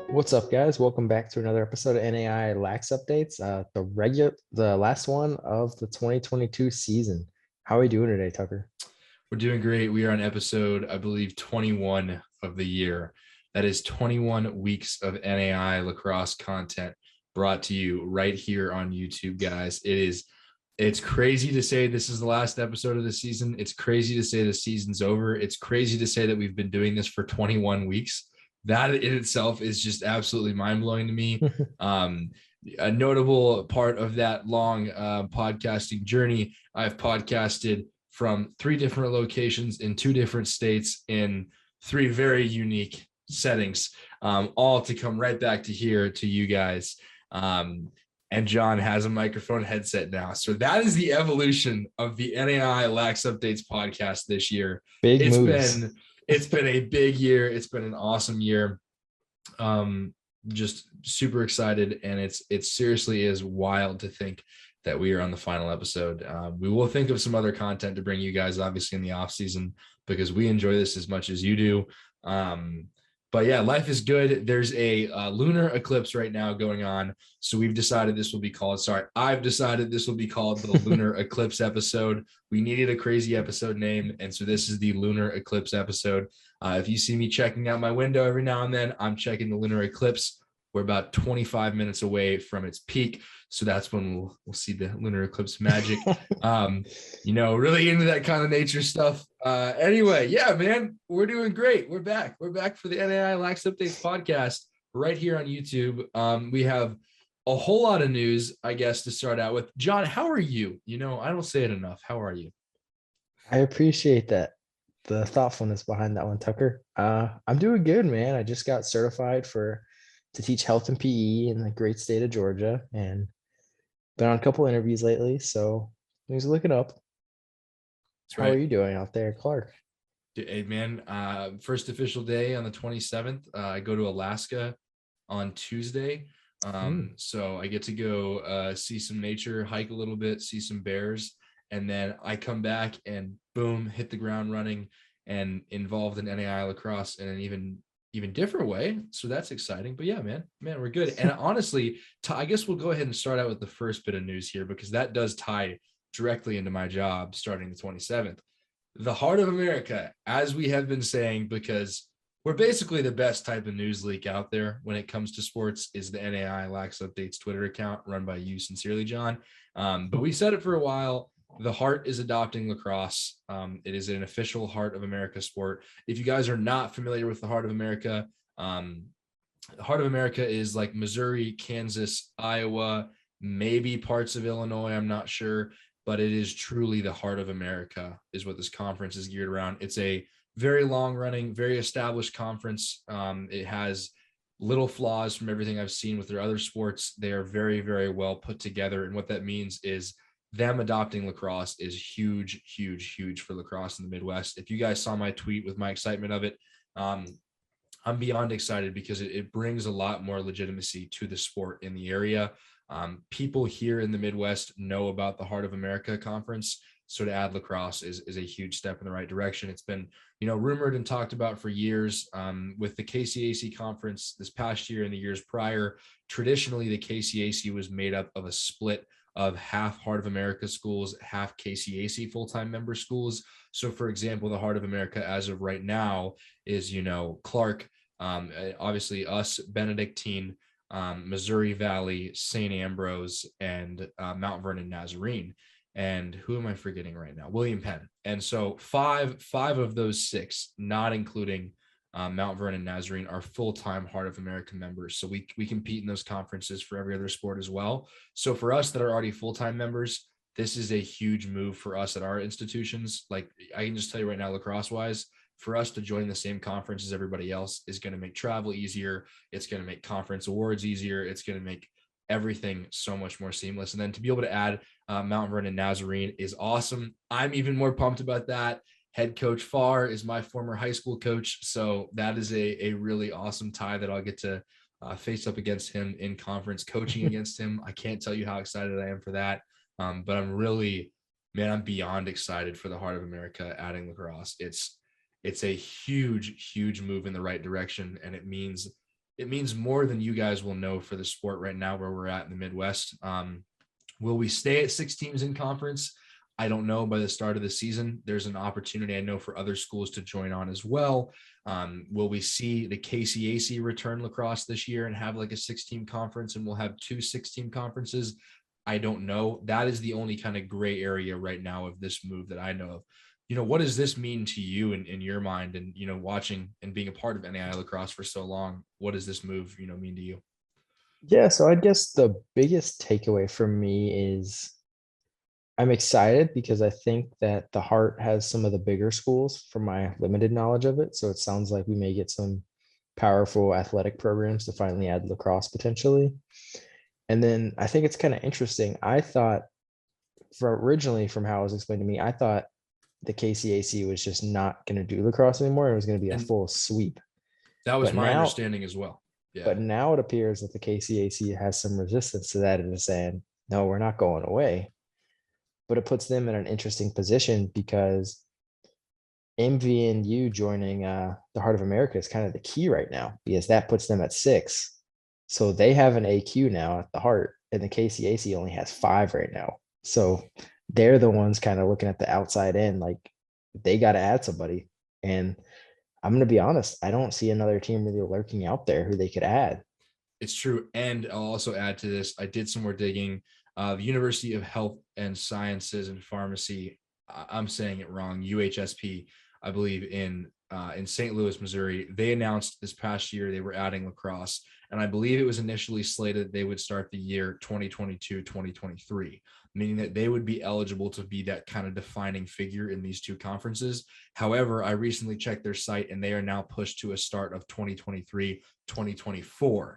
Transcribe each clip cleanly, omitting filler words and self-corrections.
What's up, guys? Welcome back to another episode of Naia Lax updates. The last one of the 2022 season. How are we doing today, Tucker? We're doing great. We are on episode, I believe, 21 of the year. That is 21 weeks of NAI lacrosse content brought to you right here on YouTube, guys. It's crazy to say this is the last episode of the season. It's crazy to say the season's over. It's crazy to say that we've been doing this for 21 weeks. That in itself is just absolutely mind-blowing to me. A notable part of that long podcasting journey, I've podcasted from 3 different locations in 2 different states in 3 very unique settings, all to come right back to here to you guys. And John has a microphone headset now. So that is the evolution of the NAI Lax Updates podcast this year. Big moves. It's been a big year. It's been an awesome year. Just super excited. And it seriously is wild to think that we are on the final episode. We will think of some other content to bring you guys, obviously, in the off season, because we enjoy this as much as you do. But yeah, life is good. There's a lunar eclipse right now going on. So I've decided this will be called the lunar eclipse episode. We needed a crazy episode name. And so this is the lunar eclipse episode. If you see me checking out my window every now and then, I'm checking the lunar eclipse. We're about 25 minutes away from its peak. So that's when we'll see the lunar eclipse magic. Really into that kind of nature stuff. Anyway, yeah, man, we're doing great. We're back for the NAI Lax Updates podcast right here on YouTube. We have a whole lot of news, I guess, to start out with. John, how are you? I don't say it enough. How are you? I appreciate that. The thoughtfulness behind that one, Tucker. I'm doing good, man. I just got certified to teach health and PE in the great state of Georgia, and been on a couple interviews lately, so things are looking up. How are you doing out there, Clark? Hey, man, first official day on the 27th. I go to Alaska on Tuesday. So I get to go see some nature, hike a little bit, see some bears, and then I come back and boom, hit the ground running and involved in NAI lacrosse in an even different way. So that's exciting. But yeah, man, we're good. And honestly, I guess we'll go ahead and start out with the first bit of news here, because that does tie directly into my job starting the 27th. The heart of America, as we have been saying, because we're basically the best type of news leak out there when it comes to sports, is the NAI Lax Updates Twitter account run by you sincerely, John. But we said it for a while. The Heart is adopting lacrosse. It is an official Heart of America sport. If you guys are not familiar with the Heart of America, the Heart of America is like Missouri, Kansas, Iowa, maybe parts of Illinois. I'm not sure, but it is truly the Heart of America is what this conference is geared around. It's a very long running, very established conference. It has little flaws from everything I've seen with their other sports. They are very, very well put together. And what that means is them adopting lacrosse is huge, huge, huge for lacrosse in the Midwest. If you guys saw my tweet with my excitement of it, I'm beyond excited because it brings a lot more legitimacy to the sport in the area. People here in the Midwest know about the Heart of America conference. So to add lacrosse is a huge step in the right direction. It's been, rumored and talked about for years with the KCAC conference this past year and the years prior. Traditionally, the KCAC was made up of a split of half Heart of America schools, half KCAC full-time member schools. So for example, the Heart of America as of right now is, Clark, obviously us, Benedictine, Missouri Valley, St. Ambrose, and Mount Vernon Nazarene. And who am I forgetting right now? William Penn. And so five of those 6, not including Mount Vernon Nazarene, are full-time Heart of America members. So we compete in those conferences for every other sport as well. So for us that are already full-time members, this is a huge move for us at our institutions. Like I can just tell you right now, lacrosse-wise, for us to join the same conference as everybody else is going to make travel easier. It's going to make conference awards easier. It's going to make everything so much more seamless. And then to be able to add Mount Vernon Nazarene is awesome. I'm even more pumped about that. Head coach Farr is my former high school coach. So that is a really awesome tie that I'll get to face up against him in conference, coaching against him. I can't tell you how excited I am for that. But I'm really, Man, I'm beyond excited for the Heart of America adding lacrosse. It's a huge move in the right direction, and it means more than you guys will know for the sport right now where we're at in the Midwest. Will we stay at 6 teams in conference? I don't know. By the start of the season, there's an opportunity, I know, for other schools to join on as well. Will we see the KCAC return lacrosse this year and have like a 6-team conference, and we'll have 2 6-team conferences? I don't know. That is the only kind of gray area right now of this move that I know of. What does this mean to you in your mind, and, watching and being a part of Naia lacrosse for so long? What does this move, mean to you? Yeah, so I guess the biggest takeaway for me is I'm excited because I think that the Heart has some of the bigger schools from my limited knowledge of it. So it sounds like we may get some powerful athletic programs to finally add lacrosse potentially. And then I think it's kind of interesting. I thought originally from how it was explained to me, I thought the KCAC was just not going to do lacrosse anymore. It was going to be a And full sweep. that was But my now, understanding as well. Yeah. but now it appears that the KCAC has some resistance to that and is saying, no, we're not going away. But it puts them in an interesting position because MVNU joining the Heart of America is kind of the key right now because that puts them at 6. So they have an AQ now at the Heart, and the KCAC only has 5 right now. So they're the ones kind of looking at the outside end, like they got to add somebody. And I'm going to be honest, I don't see another team really lurking out there who they could add. It's true. And I'll also add to this, I did some more digging. The University of Health and Sciences and Pharmacy, I'm saying it wrong, UHSP, I believe in St. Louis, Missouri. They announced this past year they were adding lacrosse, and I believe it was initially slated they would start the year 2022-2023, meaning that they would be eligible to be that kind of defining figure in these 2 conferences. However, I recently checked their site, and they are now pushed to a start of 2023-2024.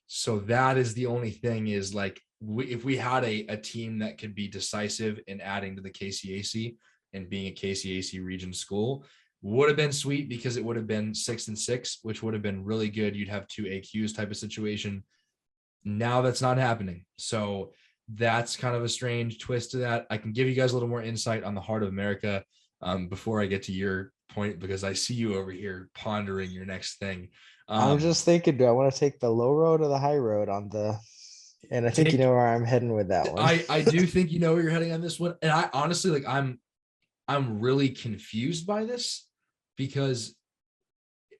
So that is the only thing, is like, if we had a team that could be decisive in adding to the KCAC and being a KCAC region school, would have been sweet because it would have been 6 and 6, which would have been really good. You'd have 2 AQs type of situation. Now that's not happening. So that's kind of a strange twist to that. I can give you guys a little more insight on the Heart of America before I get to your point, because I see you over here pondering your next thing. I'm just thinking, do I want to take the low road or the high road on the? And I think you know where I'm heading with that one. I do think you know where you're heading on this one, and I honestly, like, I'm really confused by this because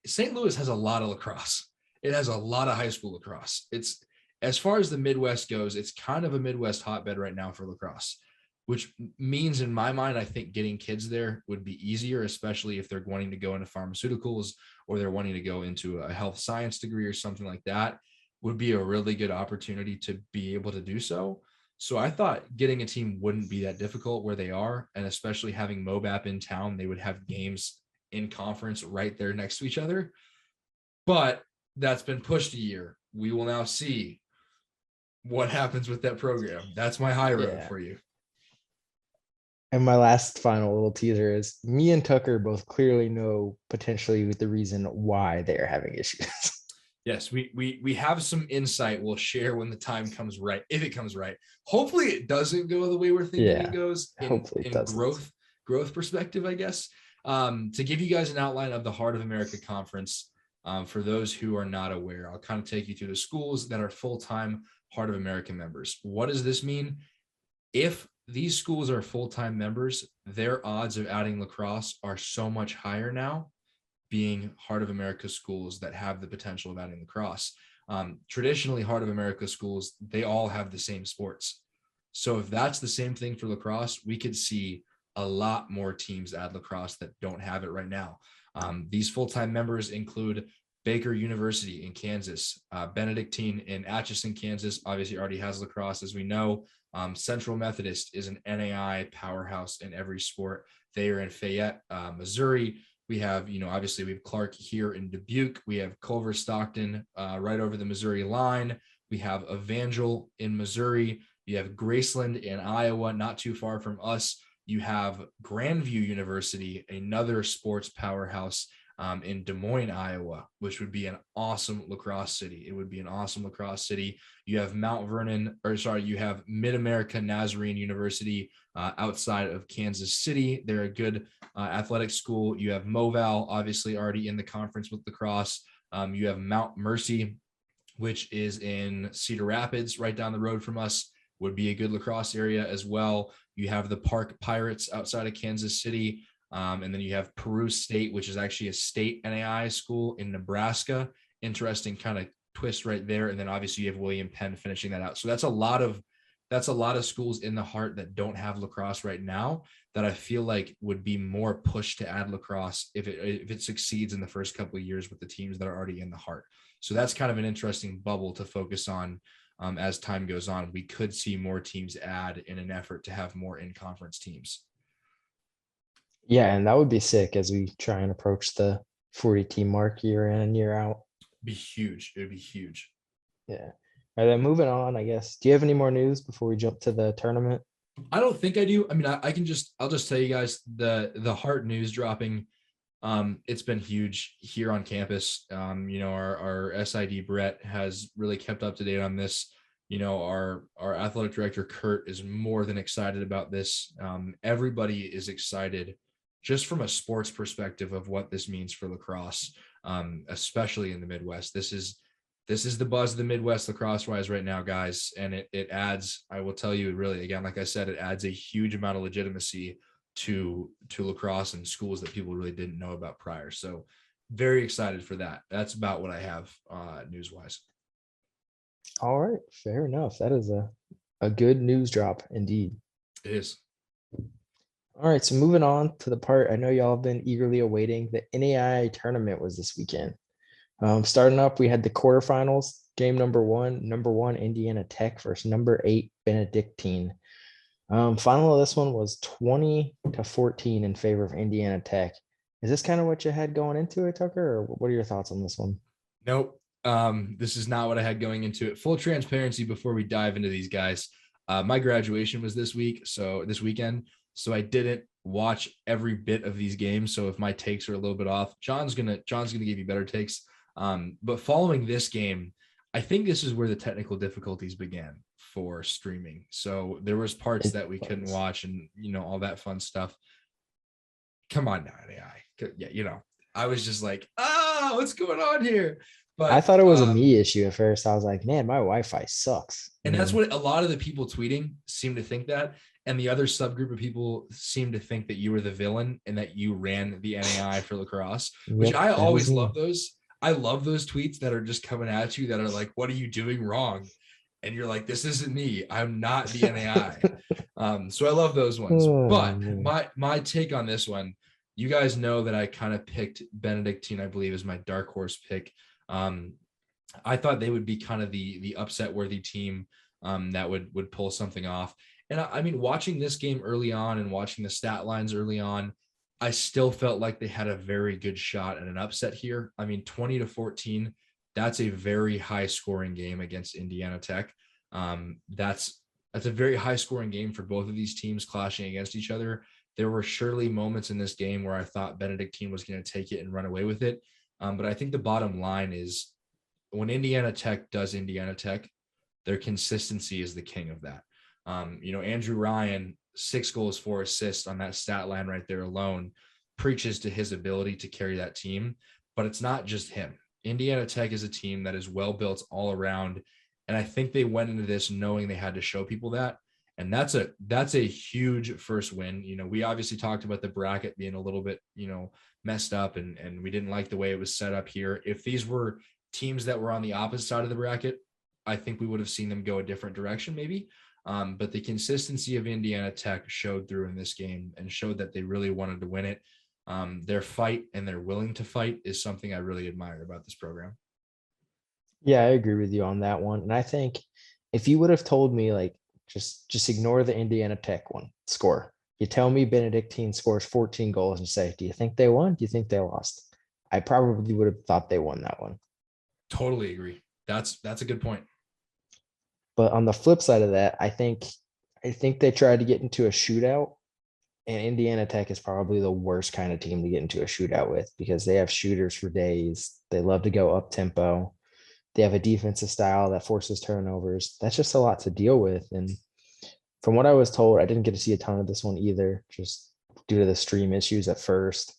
St. Louis has a lot of lacrosse. It has a lot of high school lacrosse. It's, as far as the Midwest goes, it's kind of a Midwest hotbed right now for lacrosse, which means in my mind, I think getting kids there would be easier, especially if they're wanting to go into pharmaceuticals or they're wanting to go into a health science degree or something like that. Would be a really good opportunity to be able to do so. So I thought getting a team wouldn't be that difficult where they are, and especially having MoBAP in town, they would have games in conference right there next to each other. But that's been pushed a year. We will now see what happens with that program. That's my high road for you. And my last final little teaser is me and Tucker both clearly know potentially the reason why they are having issues. Yes, we have some insight we'll share when the time comes right, if it comes right. Hopefully it doesn't go the way we're thinking it goes in growth perspective, I guess. To give you guys an outline of the Heart of America Conference, for those who are not aware, I'll kind of take you through the schools that are full-time Heart of America members. What does this mean? If these schools are full-time members, their odds of adding lacrosse are so much higher now, being Heart of America schools that have the potential of adding lacrosse. Traditionally, Heart of America schools, they all have the same sports. So if that's the same thing for lacrosse, we could see a lot more teams add lacrosse that don't have it right now. These full-time members include Baker University in Kansas, Benedictine in Atchison, Kansas, obviously already has lacrosse, as we know. Central Methodist is an NAI powerhouse in every sport. They are in Fayette, Missouri. We have, obviously we have Clark here in Dubuque. We have Culver Stockton right over the Missouri line. We have Evangel in Missouri. You have Graceland in Iowa, not too far from us. You have Grandview University, another sports powerhouse in Des Moines, Iowa, which would be an awesome lacrosse city. It would be an awesome lacrosse city. You have you have Mid-America Nazarene University outside of Kansas City. They're a good athletic school. You have Moval, obviously already in the conference with lacrosse. You have Mount Mercy, which is in Cedar Rapids, right down the road from us, would be a good lacrosse area as well. You have the Park Pirates outside of Kansas City. And then you have Peru State, which is actually a state NAI school in Nebraska. Interesting kind of twist right there. And then obviously you have William Penn finishing that out. So that's a lot of schools in the heart that don't have lacrosse right now that I feel like would be more pushed to add lacrosse if it succeeds in the first couple of years with the teams that are already in the heart. So that's kind of an interesting bubble to focus on as time goes on. We could see more teams add in an effort to have more in-conference teams. Yeah, and that would be sick as we try and approach the 40 team mark year in and year out. Be huge. It would be huge. Yeah. All right, then moving on, I guess. Do you have any more news before we jump to the tournament? I don't think I do. I mean, I'll just tell you guys the Heart news dropping. It's been huge here on campus. Our SID Brett has really kept up to date on this. Our athletic director Kurt is more than excited about this. Everybody is excited just from a sports perspective of what this means for lacrosse, especially in the Midwest. This is the buzz of the Midwest lacrosse wise right now, guys. And it adds, I will tell you really, again, like I said, it adds a huge amount of legitimacy to lacrosse and schools that people really didn't know about prior. So very excited for that. That's about what I have news wise. All right, fair enough. That is a good news drop indeed. It is. All right, so moving on to the part I know y'all have been eagerly awaiting. The NAIA tournament was this weekend. Starting up, we had the quarterfinals. Game number one, Indiana Tech versus number 8, Benedictine. Final of this one was 20-14 in favor of Indiana Tech. Is this kind of what you had going into it, Tucker, or what are your thoughts on this one? Nope. This is not what I had going into it. Full transparency before we dive into these guys. My graduation was this weekend. So I didn't watch every bit of these games. So if my takes are a little bit off, John's gonna give you better takes. But following this game, I think this is where the technical difficulties began for streaming. So there was parts that we couldn't watch and, all that fun stuff. Come on now, AI. Yeah, I was just like, what's going on here? But I thought it was a me issue at first. I was like, man, my Wi-Fi sucks. And that's what a lot of the people tweeting seem to think that. And the other subgroup of people seem to think that you were the villain and that you ran the NAI for lacrosse, which I always love those. I love those tweets that are just coming at you that are like, what are you doing wrong? And you're like, this isn't me. I'm not the NAI. So I love those ones. But my take on this one, you guys know that I kind of picked Benedictine, I believe, as my dark horse pick. I thought they would be kind of the upset worthy team that would pull something off. And I mean, watching this game early on and watching the stat lines early on, I still felt like they had a very good shot at an upset here. I mean, 20-14, that's a very high scoring game against Indiana Tech. That's a very high scoring game for both of these teams clashing against each other. There were surely moments in this game where I thought Benedictine was going to take it and run away with it. But I think the bottom line is when Indiana Tech does Indiana Tech, their consistency is the king of that. Andrew Ryan, 6 goals, 4 assists on that stat line right there alone preaches to his ability to carry that team. But it's not just him. Indiana Tech is a team that is well built all around. And I think they went into this knowing they had to show people that. And that's a huge first win. We obviously talked about the bracket being a little bit, messed up and we didn't like the way it was set up here. If these were teams that were on the opposite side of the bracket, I think we would have seen them go a different direction maybe. But the consistency of Indiana Tech showed through in this game and showed that they really wanted to win it. Their fight and they're willing to fight is something I really admire about this program. Yeah, I agree with you on that one. And I think if you would have told me like, just ignore the Indiana Tech one score. You tell me Benedictine scores 14 goals and say, do you think they won? Do you think they lost? I probably would have thought they won that one. Totally agree. That's a good point. But on the flip side of that, I think they tried to get into a shootout And Indiana Tech is probably the worst kind of team to get into a shootout with because they have shooters for days. They love to go up tempo. They have a defensive style that forces turnovers. That's just a lot to deal with. And from what I was told, I didn't get to see a ton of this one either, just due to the stream issues at first.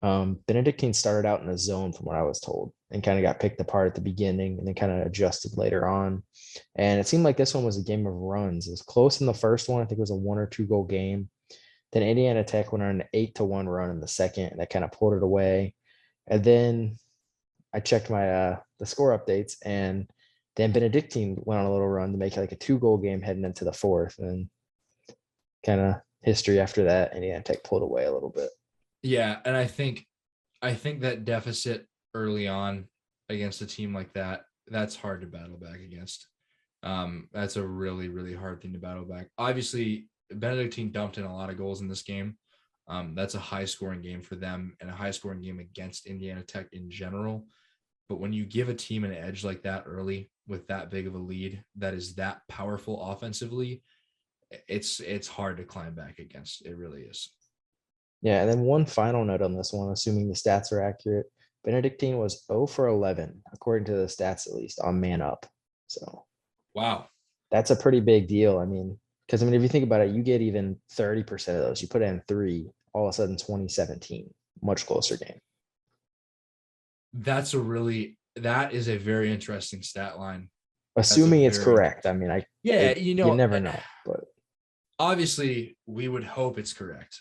Benedictine started out in a zone, from what I was told, and kind of got picked apart at the beginning and then kind of adjusted later on. And it seemed like this one was a game of runs. It was close in the first one. I think it was a 1 or 2 goal game. Then Indiana Tech went on an 8-1 run in the second, and that kind of pulled it away. And then I checked my the score updates, and then Benedictine went on a little run to make it like a 2-goal game heading into the fourth, and kind of history after that. Indiana Tech pulled away a little bit. Yeah, and I think that deficit early on against a team like that, that's hard to battle back against. That's a really, really hard thing to battle back. Obviously, Benedictine dumped in a lot of goals in this game. That's a high scoring game for them and a high scoring game against Indiana Tech in general. But when you give a team an edge like that early with that big of a lead that is that powerful offensively, it's hard to climb back against. It really is. Yeah, and then one final note on this one, assuming the stats are accurate, Benedictine was 0 for 11, according to the stats at least, on man up. So Wow. that's a pretty big deal. I mean, because if you think about it, you get even 30% of those. You put in 3, all of a sudden 2017, much closer game. That is a very interesting stat line. Assuming it's correct. I mean, you never know, but obviously we would hope it's correct.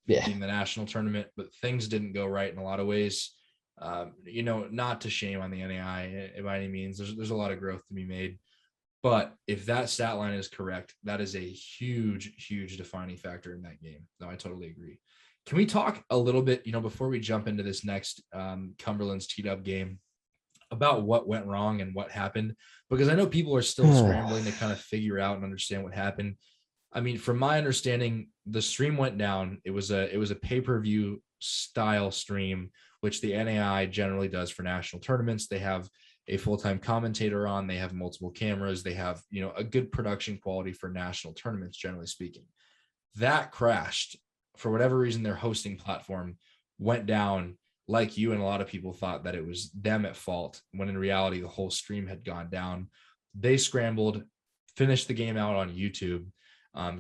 Yeah. In the national tournament, but things didn't go right in a lot of ways. Not to shame on the NAI by any means. There's a lot of growth to be made. But if that stat line is correct, that is a huge, huge defining factor in that game. No, I totally agree. Can we talk a little bit, before we jump into this next Cumberlands teed up game, about what went wrong and what happened? Because I know people are still scrambling to kind of figure out and understand what happened. I mean, from my understanding, the stream went down. It was a pay-per-view style stream, which the NAI generally does for national tournaments. They have a full-time commentator on, they have multiple cameras, they have, a good production quality for national tournaments, generally speaking. That crashed for whatever reason. Their hosting platform went down, like you and a lot of people thought that it was them at fault, when in reality, the whole stream had gone down. They scrambled, finished the game out on YouTube,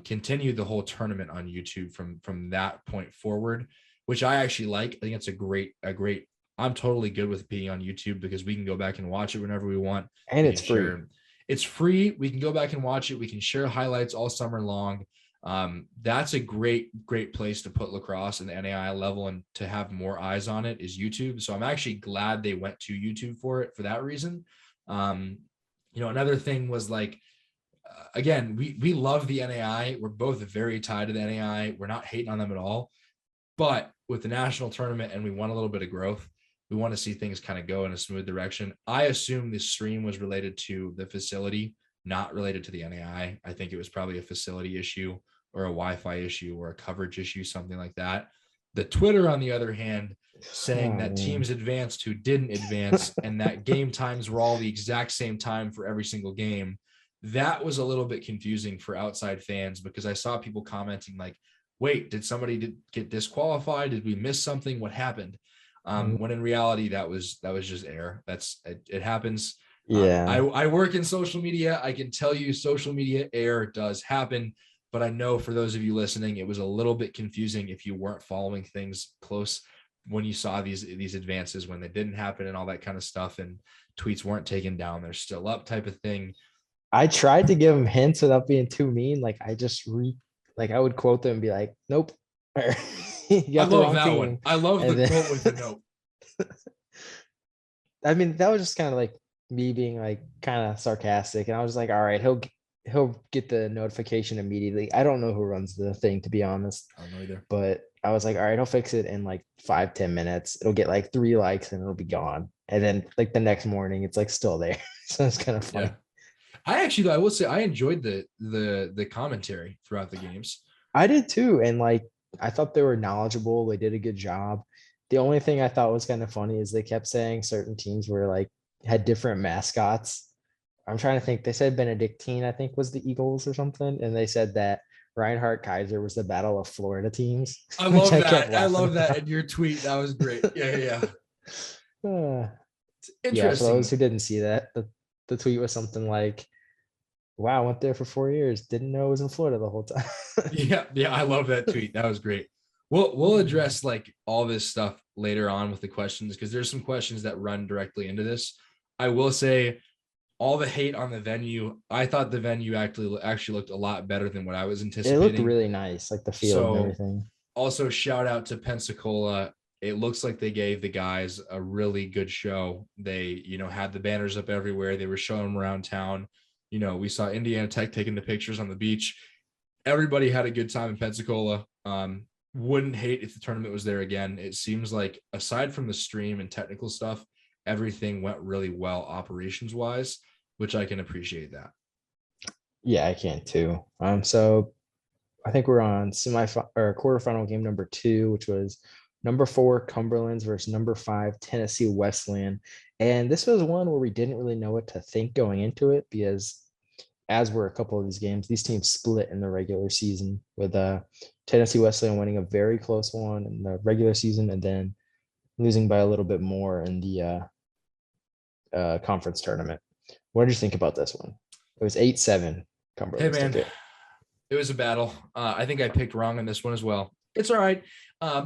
continued the whole tournament on YouTube from that point forward, which I actually like. I think it's a great, I'm totally good with being on YouTube because we can go back and watch it whenever we want. And it's free. It's free. We can go back and watch it. We can share highlights all summer long. That's a great place to put lacrosse in the NAI level, and to have more eyes on it is YouTube. So I'm actually glad they went to YouTube for that reason. Another thing was like, again, we love the NAI. We're both very tied to the NAI. We're not hating on them at all. But with the national tournament, and we want a little bit of growth, we want to see things kind of go in a smooth direction. I assume this stream was related to the facility, not related to the NAI. I think it was probably a facility issue or a Wi-Fi issue or a coverage issue, something like that. The Twitter, on the other hand, saying that teams advanced who didn't advance and that game times were all the exact same time for every single game. That was a little bit confusing for outside fans, because I saw people commenting like, wait, did somebody get disqualified? Did we miss something? What happened? When in reality, that was just error. It happens. Yeah. I work in social media. I can tell you social media error does happen, but I know for those of you listening, it was a little bit confusing if you weren't following things close when you saw these advances when they didn't happen and all that kind of stuff, and tweets weren't taken down. They're still up type of thing. I tried to give them hints without being too mean. Like I just I would quote them and be like, nope. I love that one. I love the quote with the note. I mean, that was just kind of like me being like kind of sarcastic. And I was like, all right, he'll get the notification immediately. I don't know who runs the thing, to be honest. I don't know either. But I was like, all right, I'll fix it in like 5-10 minutes. It'll get like 3 likes and it'll be gone. And then like the next morning, it's like still there. So it's kind of funny. Yeah. I will say I enjoyed the commentary throughout the games. I did too. And like, I thought they were knowledgeable. They did a good job. The only thing I thought was kind of funny is they kept saying certain teams were like had different mascots. I'm trying to think. They said Benedictine, I think, was the Eagles or something. And they said that Reinhardt Kaiser was the battle of Florida teams, I which love I kept that. I laughing love that about. in your tweet. That was great. Yeah. Uh, It's yeah, for those interesting. who didn't see that, the tweet was something like, wow, I went there for 4 years, didn't know it was in Florida the whole time. Yeah, I love that tweet. That was great. We'll address like all this stuff later on with the questions because there's some questions that run directly into this. I will say all the hate on the venue. I thought the venue actually looked a lot better than what I was It looked anticipating. really nice, like the field and So everything. also shout out to Pensacola. It looks like they gave the guys a really good show. They, had the banners up everywhere. They were showing them around town. We saw Indiana Tech taking the pictures on the beach. Everybody had a good time in Pensacola. Wouldn't hate if the tournament was there again. It seems like aside from the stream and technical stuff, everything went really well operations wise, which I can appreciate that. Yeah, I can too. So I think we're on quarterfinal game number 2, which was number 4 Cumberlands versus number 5 Tennessee Wesleyan. And this was one where we didn't really know what to think going into it because, as were a couple of these games, these teams split in the regular season with Tennessee Wesleyan winning a very close one in the regular season and then losing by a little bit more in the conference tournament. What did you think about this one? It was 8-7. Hey Cumberlands took man, it. it was a battle. I think I picked wrong on this one as well. It's all right.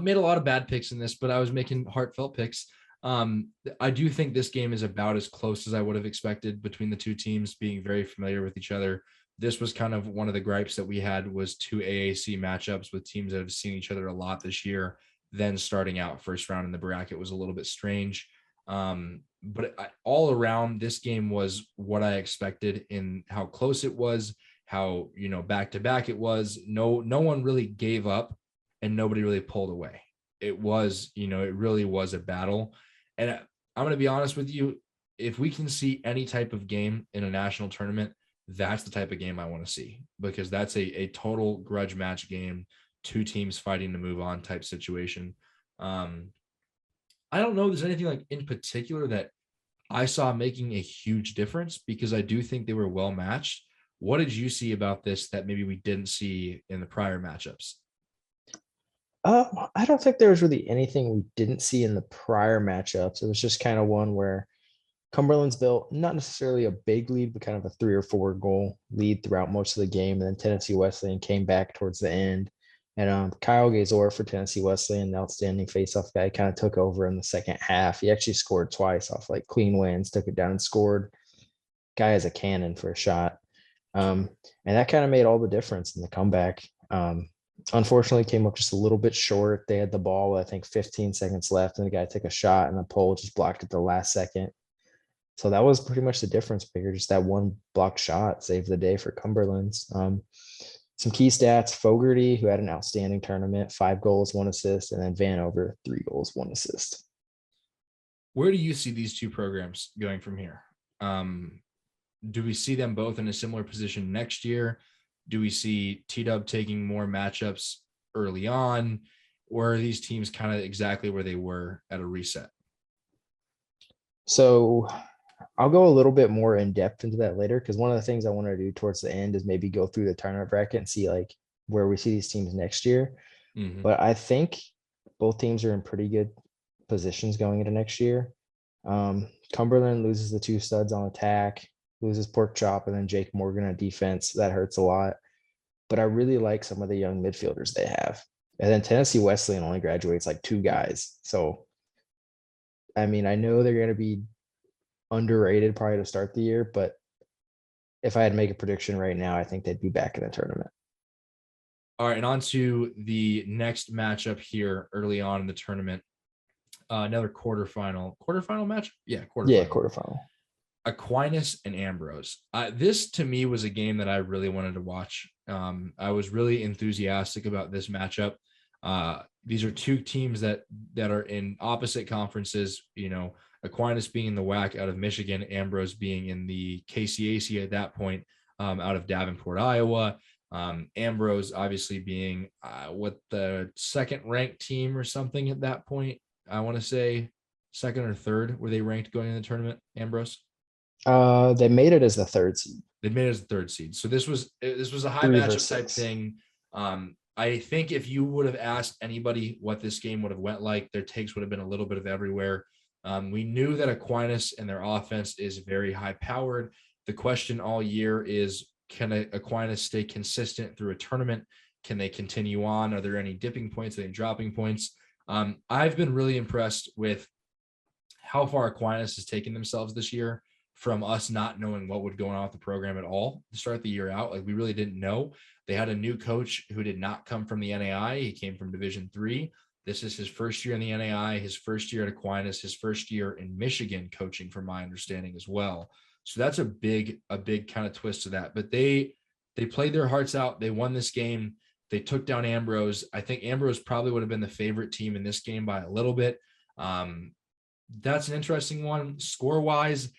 Made a lot of bad picks in this, but I was making heartfelt picks. I do think this game is about as close as I would have expected between the two teams being very familiar with each other. This was kind of one of the gripes that we had was two AAC matchups with teams that have seen each other a lot this year. Then starting out first round in the bracket was a little bit strange. But all around, this game was what I expected in how close it was, how back to back it was. No one really gave up and nobody really pulled away. It was it really was a battle. And I'm going to be honest with you, if we can see any type of game in a national tournament, that's the type of game I want to see, because that's a total grudge match game, two teams fighting to move on type situation. I don't know if there's anything like in particular that I saw making a huge difference, because I do think they were well matched. What did you see about this that maybe we didn't see in the prior matchups? I don't think there was really anything we didn't see in the prior matchups. It was just kind of one where Cumberland's built not necessarily a big lead, but kind of a 3 or 4 goal lead throughout most of the game. And then Tennessee Wesleyan came back towards the end. And Kyle Gazor for Tennessee Wesleyan, the outstanding faceoff guy, kind of took over in the second half. He actually scored twice off like clean wins, took it down and scored. Guy has a cannon for a shot. And that kind of made all the difference in the comeback. Unfortunately, came up just a little bit short. They had the ball with, I think, 15 seconds left, and the guy took a shot, and the pole just blocked at the last second. So that was pretty much the difference maker. Just that one blocked shot saved the day for Cumberlands. Some key stats: Fogarty, who had an outstanding tournament, 5 goals, 1 assist, and then Vanover, 3 goals, 1 assist. Where do you see these two programs going from here? Do we see them both in a similar position next year? Do we see T-Dub taking more matchups early on? Or are these teams kind of exactly where they were at a reset? So I'll go a little bit more in depth into that later, because one of the things I want to do towards the end is maybe go through the tournament bracket and see like where we see these teams next year. Mm-hmm. But I think both teams are in pretty good positions going into next year. Cumberland loses the 2 studs on attack, loses Pork Chop, and then Jake Morgan on defense. That hurts a lot. But I really like some of the young midfielders they have. And then Tennessee Wesleyan only graduates like 2 guys. So, I mean, I know they're going to be underrated probably to start the year, but if I had to make a prediction right now, I think they'd be back in the tournament. All right, and on to the next matchup here early on in the tournament. Another quarterfinal match. Yeah, quarterfinal. Yeah, quarterfinal. Aquinas and Ambrose. This to me was a game that I really wanted to watch. I was really enthusiastic about this matchup. These are two teams that are in opposite conferences. Aquinas being in the WAC out of Michigan, Ambrose being in the KCAC at that point out of Davenport, Iowa. Ambrose obviously being what the second ranked team or something at that point. I want to say second or third were they ranked going in the tournament, Ambrose? They made it as the 3rd seed. They made it as the 3rd seed. So this was a high 3 matchup versus type 6. thing. I think if you would have asked anybody what this game would have went like, their takes would have been a little bit of everywhere. We knew that Aquinas and their offense is very high powered. The question all year is, can Aquinas stay consistent through a tournament? Can they continue on? Are there any dipping points, any dropping points? I've been really impressed with how far Aquinas has taken themselves this year, from us not knowing what would go on with the program at all to start the year out. Like, we really didn't know. They had a new coach who did not come from the NAI. He came from Division III. This is his first year in the NAI, his first year at Aquinas, his first year in Michigan coaching, from my understanding as well. So that's a big kind of twist to that. But they played their hearts out. They won this game. They took down Ambrose. I think Ambrose probably would have been the favorite team in this game by a little bit. That's an interesting one. Score-wise,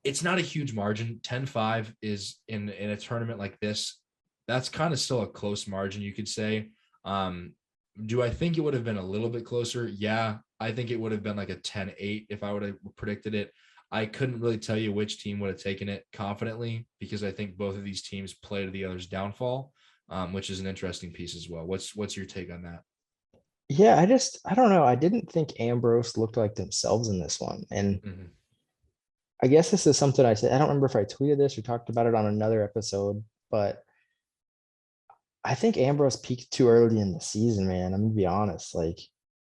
it's not a huge margin. 10-5 is in a tournament like this. That's kind of still a close margin, you could say. Do I think it would have been a little bit closer? Yeah, I think it would have been like a 10-8 if I would have predicted it. I couldn't really tell you which team would have taken it confidently, because I think both of these teams play to the other's downfall, which is an interesting piece as well. What's your take on that? Yeah, I don't know. I didn't think Ambrose looked like themselves in this one. And Mm-hmm. I guess this is something I said. I don't remember if I tweeted this or talked about it on another episode, but I think Ambrose peaked too early in the season, man. I'm gonna be honest. Like,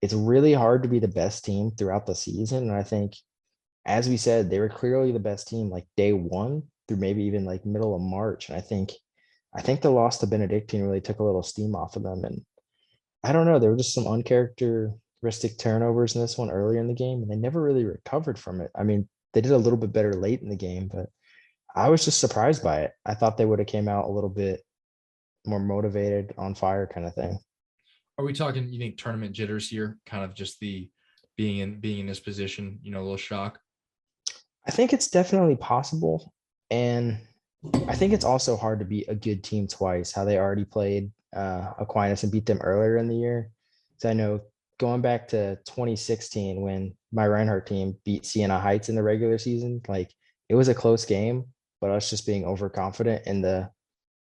it's really hard to be the best team throughout the season. And I think, as we said, they were clearly the best team like day one through maybe even like middle of March. And I think the loss to Benedictine really took a little steam off of them. And I don't know, there were just some uncharacteristic turnovers in this one earlier in the game, and they never really recovered from it. I mean, they did a little bit better late in the game, but I was just surprised by it. I thought they would have came out a little bit more motivated, on fire kind of thing. Are we talking, you think, tournament jitters here? Kind of just the being in this position, a little shock. I think it's definitely possible. And I think it's also hard to beat a good team twice, how they already played Aquinas and beat them earlier in the year. So I know, going back to 2016, when my Reinhardt team beat Siena Heights in the regular season, like, it was a close game, but us just being overconfident in the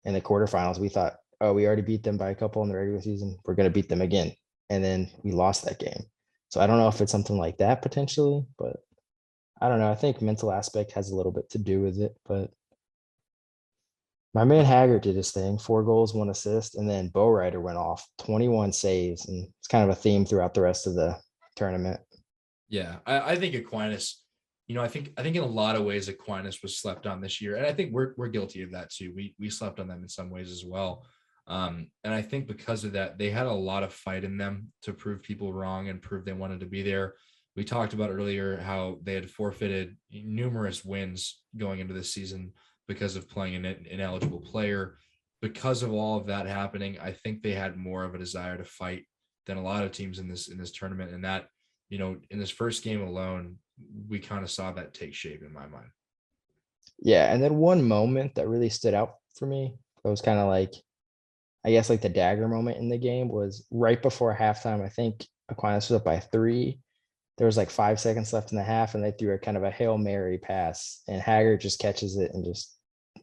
quarterfinals, we thought, oh, we already beat them by a couple in the regular season. We're going to beat them again. And then we lost that game. So I don't know if it's something like that potentially, but I don't know. I think mental aspect has a little bit to do with it, but my man Haggard did his thing, 4 goals, 1 assist, and then Bo Ryder went off 21 saves. And it's kind of a theme throughout the rest of the tournament. Yeah, I think Aquinas, I think in a lot of ways Aquinas was slept on this year, and I think we're guilty of that too. We slept on them in some ways as well, and I think because of that, they had a lot of fight in them to prove people wrong and prove they wanted to be there. We talked about earlier how they had forfeited numerous wins going into this season because of playing an ineligible player. Because of all of that happening, I think they had more of a desire to fight than a lot of teams in this tournament, and that, in this first game alone, we kind of saw that take shape in my mind. Yeah. And then one moment that really stood out for me, that was kind of like, I guess, like the dagger moment in the game, was right before halftime. I think Aquinas was up by 3. There was like 5 seconds left in the half, and they threw a kind of a Hail Mary pass, and Haggard just catches it and just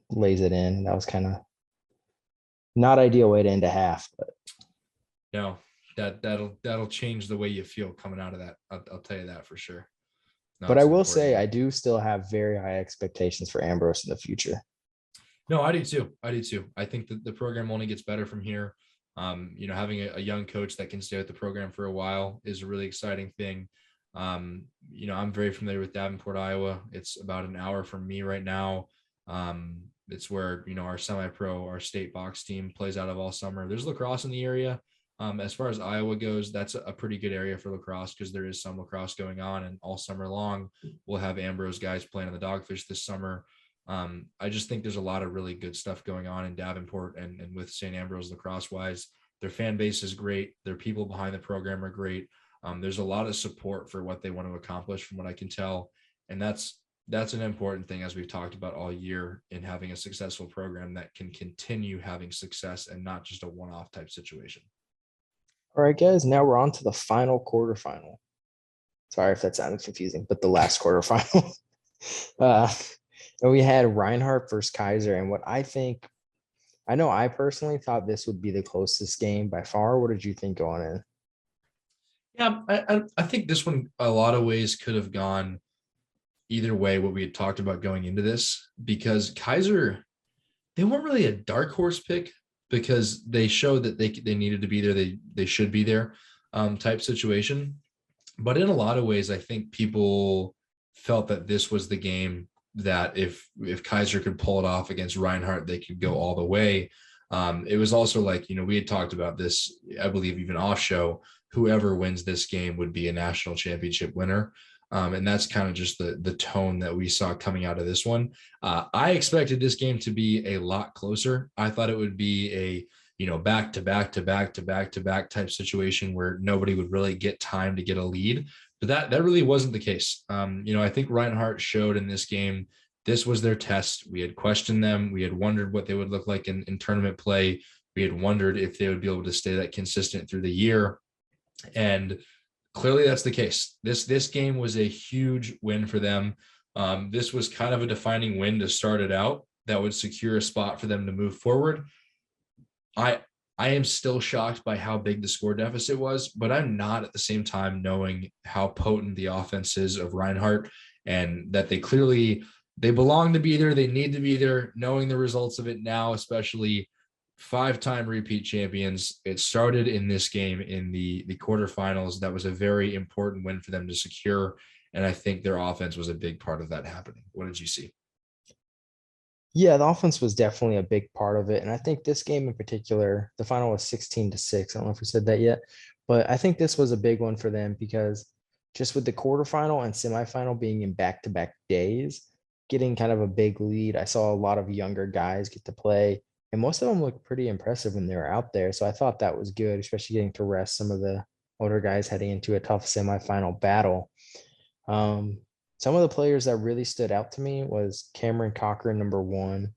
lays it in. And that was kind of not ideal way to end a half, but No, that'll change the way you feel coming out of that. I'll tell you that for sure. No, but I it's an will important say game. I do still have very high expectations for Ambrose in the future. No, I do too. I think that the program only gets better from here. Having a young coach that can stay with the program for a while is a really exciting thing. I'm very familiar with Davenport, Iowa. It's about an hour from me right now. It's where, our semi-pro, our state box team plays out of all summer. There's lacrosse in the area. As far as Iowa goes, that's a pretty good area for lacrosse, because there is some lacrosse going on, and all summer long we'll have Ambrose guys playing on the Dogfish this summer. I just think there's a lot of really good stuff going on in Davenport and with St. Ambrose lacrosse wise. Their fan base is great. Their people behind the program are great. There's a lot of support for what they want to accomplish, from what I can tell. And that's an important thing, as we've talked about all year, in having a successful program that can continue having success and not just a one-off type situation. All right, guys, now we're on to the final quarterfinal. Sorry if that sounded confusing, but the last quarterfinal. And we had Reinhardt versus Kaiser. And what I think I know I personally thought this would be the closest game by far. What did you think going in? Yeah, I think this one a lot of ways could have gone either way. What we had talked about going into this, because Kaiser, they weren't really a dark horse pick because they showed that they needed to be there. They should be there, type situation. But in a lot of ways, I think people felt that this was the game that if Kaiser could pull it off against Reinhardt, they could go all the way. It was also like, we had talked about this, I believe, even off show. Whoever wins this game would be a national championship winner. And that's kind of just the tone that we saw coming out of this one. I expected this game to be a lot closer. I thought it would be a back to back to back to back to back type situation where nobody would really get time to get a lead. But that really wasn't the case. I think Reinhardt showed in this game, this was their test. We had questioned them. We had wondered what they would look like in tournament play. We had wondered if they would be able to stay that consistent through the year. And clearly that's the case. This game was a huge win for them. This was kind of a defining win to start it out that would secure a spot for them to move forward. I am still shocked by how big the score deficit was, but I'm not at the same time knowing how potent the offense is of Reinhardt and that they belong to be there. They need to be there, knowing the results of it now, especially 5-time repeat champions. It started in this game in the quarterfinals. That was a very important win for them to secure. And I think their offense was a big part of that happening. What did you see? Yeah, the offense was definitely a big part of it. And I think this game in particular, the final was 16-6. I don't know if we said that yet, but I think this was a big one for them because just with the quarterfinal and semifinal being in back-to-back days, getting kind of a big lead. I saw a lot of younger guys get to play, and most of them looked pretty impressive when they were out there. So I thought that was good, especially getting to rest some of the older guys heading into a tough semifinal battle. Some of the players that really stood out to me was Cameron Cochran, number one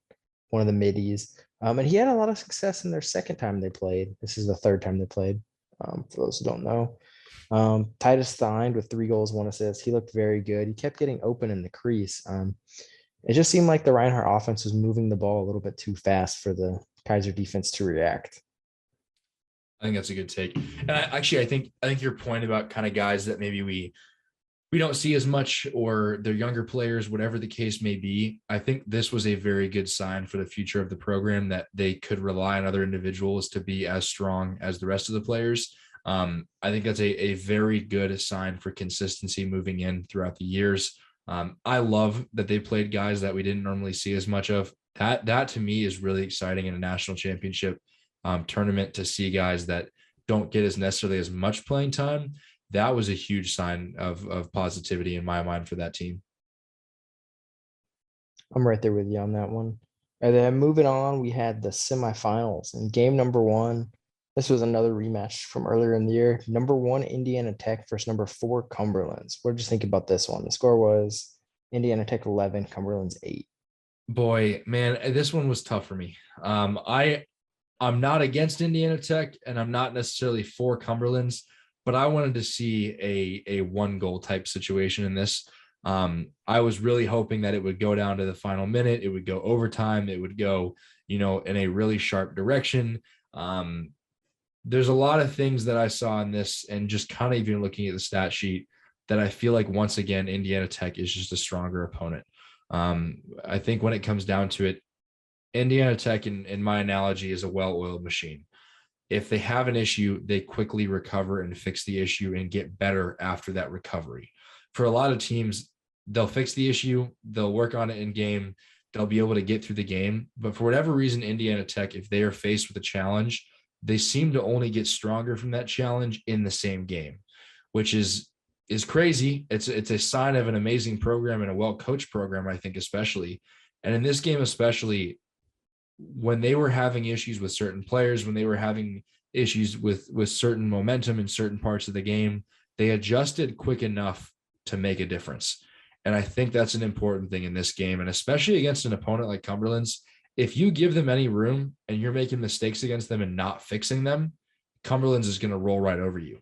of the middies. And he had a lot of success in their second time they played. This is the third time they played, for those who don't know. Titus Stein with 3 goals, 1 assist. He looked very good. He kept getting open in the crease. It just seemed like the Reinhardt offense was moving the ball a little bit too fast for the Kaiser defense to react. I think that's a good take. And I think your point about kind of guys that maybe we don't see as much, or they're younger players, whatever the case may be. I think this was a very good sign for the future of the program that they could rely on other individuals to be as strong as the rest of the players. I think that's a very good sign for consistency moving in throughout the years. I love that they played guys that we didn't normally see as much of. That to me is really exciting in a national championship tournament, to see guys that don't get as necessarily as much playing time. That was a huge sign of positivity in my mind for that team. I'm right there with you on that one. And then moving on, we had the semifinals and game number 1. This was another rematch from earlier in the year. Number 1, Indiana Tech versus number 4, Cumberlands. What did you think about this one? The score was Indiana Tech 11, Cumberlands 8. Boy, man, this one was tough for me. I'm not against Indiana Tech, and I'm not necessarily for Cumberlands, but I wanted to see a 1-goal type situation in this. I was really hoping that it would go down to the final minute. It would go overtime. It would go, in a really sharp direction. There's a lot of things that I saw in this, and just kind of even looking at the stat sheet, that I feel like once again, Indiana Tech is just a stronger opponent. I think when it comes down to it, Indiana Tech, in my analogy, is a well-oiled machine. If they have an issue, they quickly recover and fix the issue and get better after that recovery. For a lot of teams, they'll fix the issue, they'll work on it in game, they'll be able to get through the game. But for whatever reason, Indiana Tech, if they are faced with a challenge, they seem to only get stronger from that challenge in the same game, which is crazy. It's a sign of an amazing program and a well-coached program, I think, especially. And in this game, especially, when they were having issues with certain players, when they were having issues with certain momentum in certain parts of the game, they adjusted quick enough to make a difference. And I think that's an important thing in this game. And especially against an opponent like Cumberland's, if you give them any room and you're making mistakes against them and not fixing them, Cumberland's is going to roll right over you.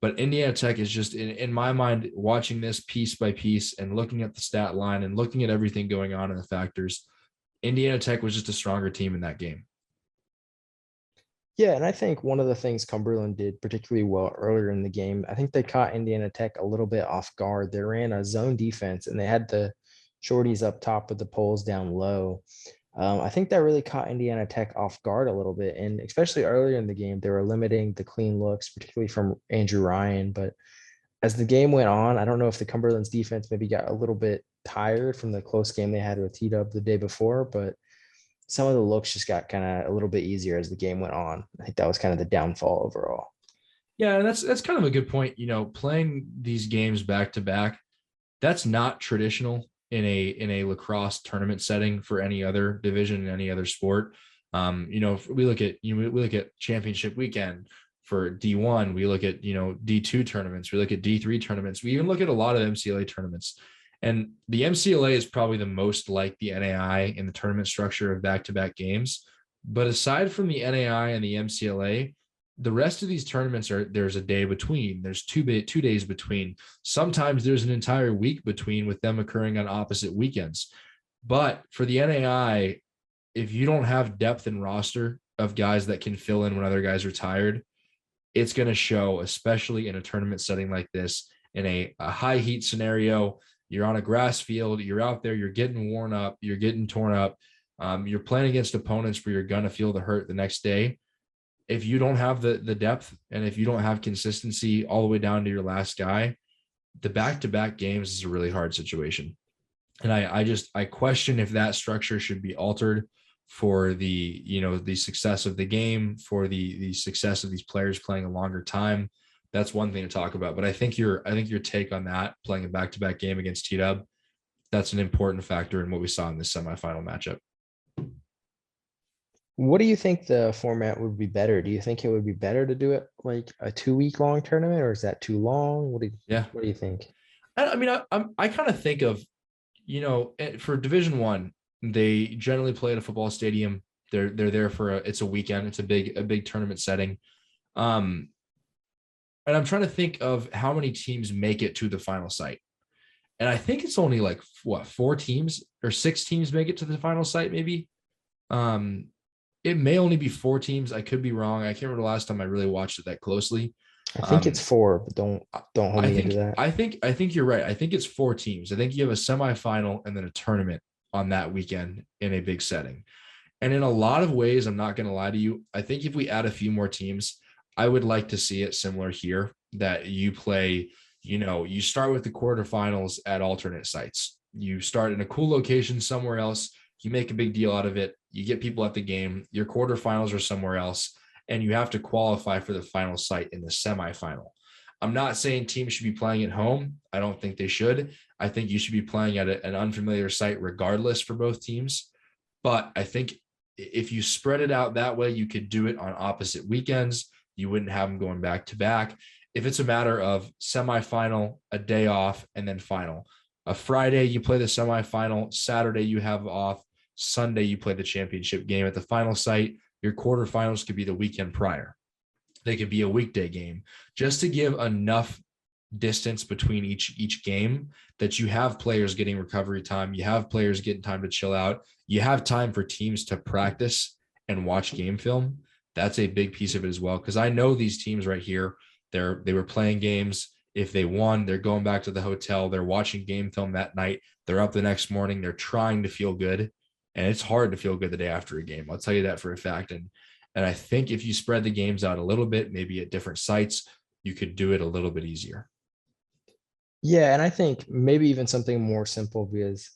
But Indiana Tech is just, in my mind, watching this piece by piece and looking at the stat line and looking at everything going on in the factors, Indiana Tech was just a stronger team in that game. Yeah, and I think one of the things Cumberland did particularly well earlier in the game, I think they caught Indiana Tech a little bit off guard. They ran a zone defense and they had the shorties up top with the poles down low. I think that really caught Indiana Tech off guard a little bit. And especially earlier in the game, they were limiting the clean looks, particularly from Andrew Ryan. But as the game went on, I don't know if the Cumberland's defense maybe got a little bit tired from the close game they had with T-Dub the day before, but some of the looks just got kind of a little bit easier as the game went on. I think that was kind of the downfall overall. Yeah, and that's kind of a good point. Playing these games back to back, that's not traditional in a lacrosse tournament setting for any other division in any other sport. If we look at we look at championship weekend for D1, we look at D2 tournaments, we look at D3 tournaments, we even look at a lot of MCLA tournaments. And the MCLA is probably the most like the NAI in the tournament structure of back-to-back games. But aside from the NAI and the MCLA, the rest of these tournaments there's a day between, there's 2 days between. Sometimes there's an entire week between, with them occurring on opposite weekends. But for the NAI, if you don't have depth in roster of guys that can fill in when other guys are tired, it's going to show, especially in a tournament setting like this, in a high heat scenario. You're on a grass field, you're out there, you're getting worn up, you're getting torn up. You're playing against opponents where you're going to feel the hurt the next day. If you don't have the depth, and if you don't have consistency all the way down to your last guy, the back-to-back games is a really hard situation. And I question if that structure should be altered for the success of the game, for the success of these players playing a longer time. That's one thing to talk about. But I think your take on that, playing a back-to-back game against T-Dub, that's an important factor in what we saw in this semifinal matchup. What do you think the format would be better? Do you think it would be better to do it like a 2 week long tournament, or is that too long? What do you think? I kind of think of, for Division I, they generally play at a football stadium. They're there for it's a weekend. It's a big tournament setting. And I'm trying to think of how many teams make it to the final site. And I think it's only like 4 teams or 6 teams make it to the final site, maybe. It may only be 4 teams. I could be wrong. I can't remember the last time I really watched it that closely. I think it's 4, but don't hold me into that. I think you're right. I think it's 4 teams. I think you have a semifinal and then a tournament on that weekend in a big setting. And in a lot of ways, I'm not going to lie to you, I think if we add a few more teams, I would like to see it similar here, that you play, you start with the quarterfinals at alternate sites. You start in a cool location somewhere else. You make a big deal out of it. You get people at the game. Your quarterfinals are somewhere else, and you have to qualify for the final site in the semifinal. I'm not saying teams should be playing at home. I don't think they should. I think you should be playing at an unfamiliar site regardless for both teams. But I think if you spread it out that way, you could do it on opposite weekends. You wouldn't have them going back to back. If it's a matter of semifinal, a day off, and then final. A Friday, you play the semifinal. Saturday, you have off. Sunday, you play the championship game at the final site. Your quarterfinals could be the weekend prior. They could be a weekday game, just to give enough distance between each game that you have players getting recovery time. You have players getting time to chill out. You have time for teams to practice and watch game film. That's a big piece of it as well, because I know these teams right here, they were playing games. If they won, they're going back to the hotel. They're watching game film that night. They're up the next morning. They're trying to feel good. And it's hard to feel good the day after a game. I'll tell you that for a fact. And I think if you spread the games out a little bit, maybe at different sites, you could do it a little bit easier. Yeah, and I think maybe even something more simple, because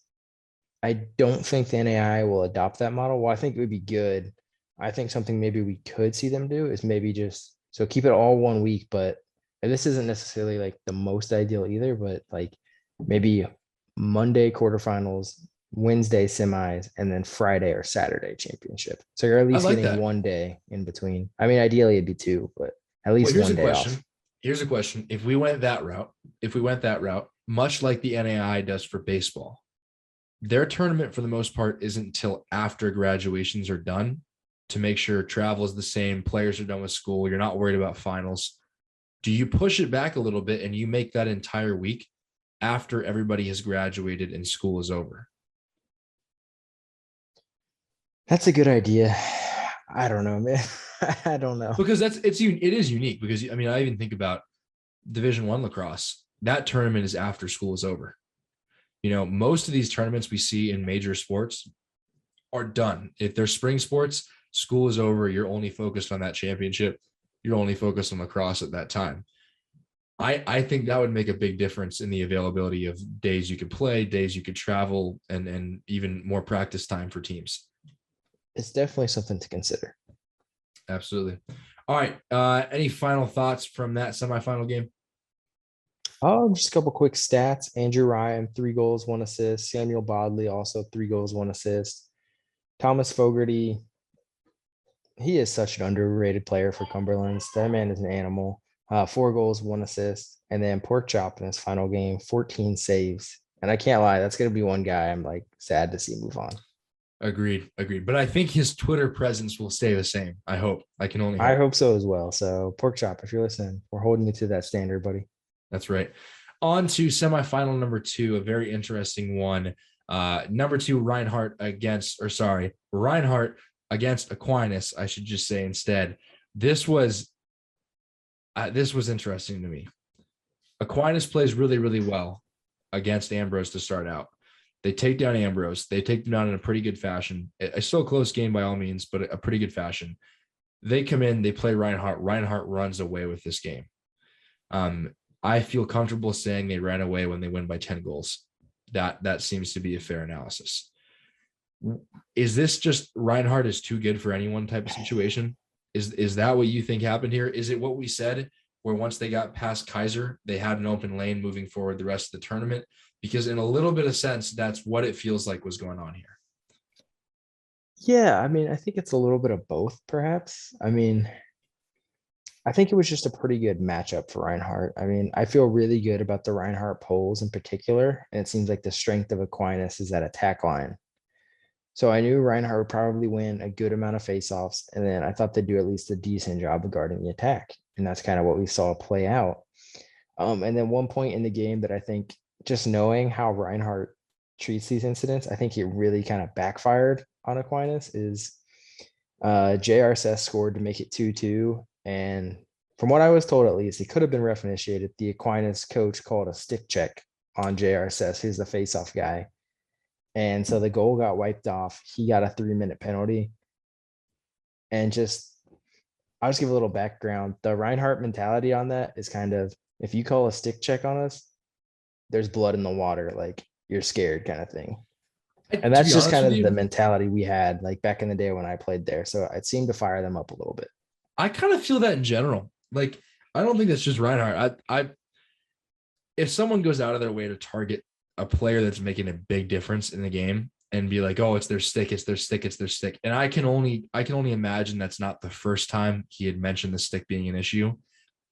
I don't think the NAI will adopt that model. Well, I think it would be good. I think something maybe we could see them do is maybe just so keep it all 1 week, but and this isn't necessarily like the most ideal either, but like maybe Monday quarterfinals, Wednesday semis, and then Friday or Saturday championship. So you're at least getting that 1 day in between. I mean, ideally it'd be 2, but at least here's 1 a day question. off. Here's a question. If we went that route, much like the NAI does for baseball, their tournament for the most part isn't until after graduations are done, to make sure travel is the same, players are done with school, you're not worried about finals. Do you push it back a little bit and you make that entire week after everybody has graduated and school is over? That's a good idea. I don't know, man. I don't know. Because it is unique because I mean, I even think about Division I lacrosse. That tournament is after school is over. Most of these tournaments we see in major sports are done. If they're spring sports, school is over. You're only focused on that championship. You're only focused on lacrosse at that time. I think that would make a big difference in the availability of days you could play, days you could travel, and even more practice time for teams. It's definitely something to consider. Absolutely. All right. Any final thoughts from that semifinal game? Just a couple quick stats. Andrew Ryan, 3 goals, 1 assist. Samuel Bodley, also 3 goals, 1 assist. Thomas Fogarty, he is such an underrated player for Cumberlands. That man is an animal. 4 goals, 1 assist. And then Pork Chop in his final game, 14 saves. And I can't lie, that's going to be one guy I'm like sad to see move on. Agreed. But I think his Twitter presence will stay the same. I hope. I can only hope. I hope so as well. So Pork Chop, if you're listening, we're holding you to that standard, buddy. That's right. On to semifinal number 2, a very interesting one. Number 2, Reinhardt against Aquinas, I should just say instead. This was interesting to me. Aquinas plays really, really well against Ambrose to start out. They take down Ambrose. They take them down in a pretty good fashion. A still close game by all means, but a pretty good fashion. They come in, they play Reinhardt. Reinhardt runs away with this game. I feel comfortable saying they ran away when they win by 10 goals. That seems to be a fair analysis. Is this just Reinhardt is too good for anyone type of situation? Is that what you think happened here? Is it what we said, where once they got past Kaiser, they had an open lane moving forward the rest of the tournament? Because in a little bit of sense, that's what it feels like was going on here. Yeah, I mean, I think it's a little bit of both, perhaps. I mean, I think it was just a pretty good matchup for Reinhardt. I mean, I feel really good about the Reinhardt polls in particular, and it seems like the strength of Aquinas is that attack line. So I knew Reinhardt would probably win a good amount of faceoffs, and then I thought they'd do at least a decent job of guarding the attack, and that's kind of what we saw play out. And then one point in the game that I think, just knowing how Reinhardt treats these incidents, I think it really kind of backfired on Aquinas. Is JRSS scored to make it 2-2, and from what I was told, at least, it could have been ref initiated. The Aquinas coach called a stick check on JRSS, who's the faceoff guy. And so the goal got wiped off. He got a 3-minute penalty. And I'll just give a little background. The Reinhardt mentality on that is kind of, if you call a stick check on us, there's blood in the water, like you're scared kind of thing. And that's just kind of the mentality we had like back in the day when I played there. So it seemed to fire them up a little bit. I kind of feel that in general. Like, I don't think that's just Reinhardt. If someone goes out of their way to target a player that's making a big difference in the game and be like, oh, it's their stick. And I can only imagine that's not the first time he had mentioned the stick being an issue.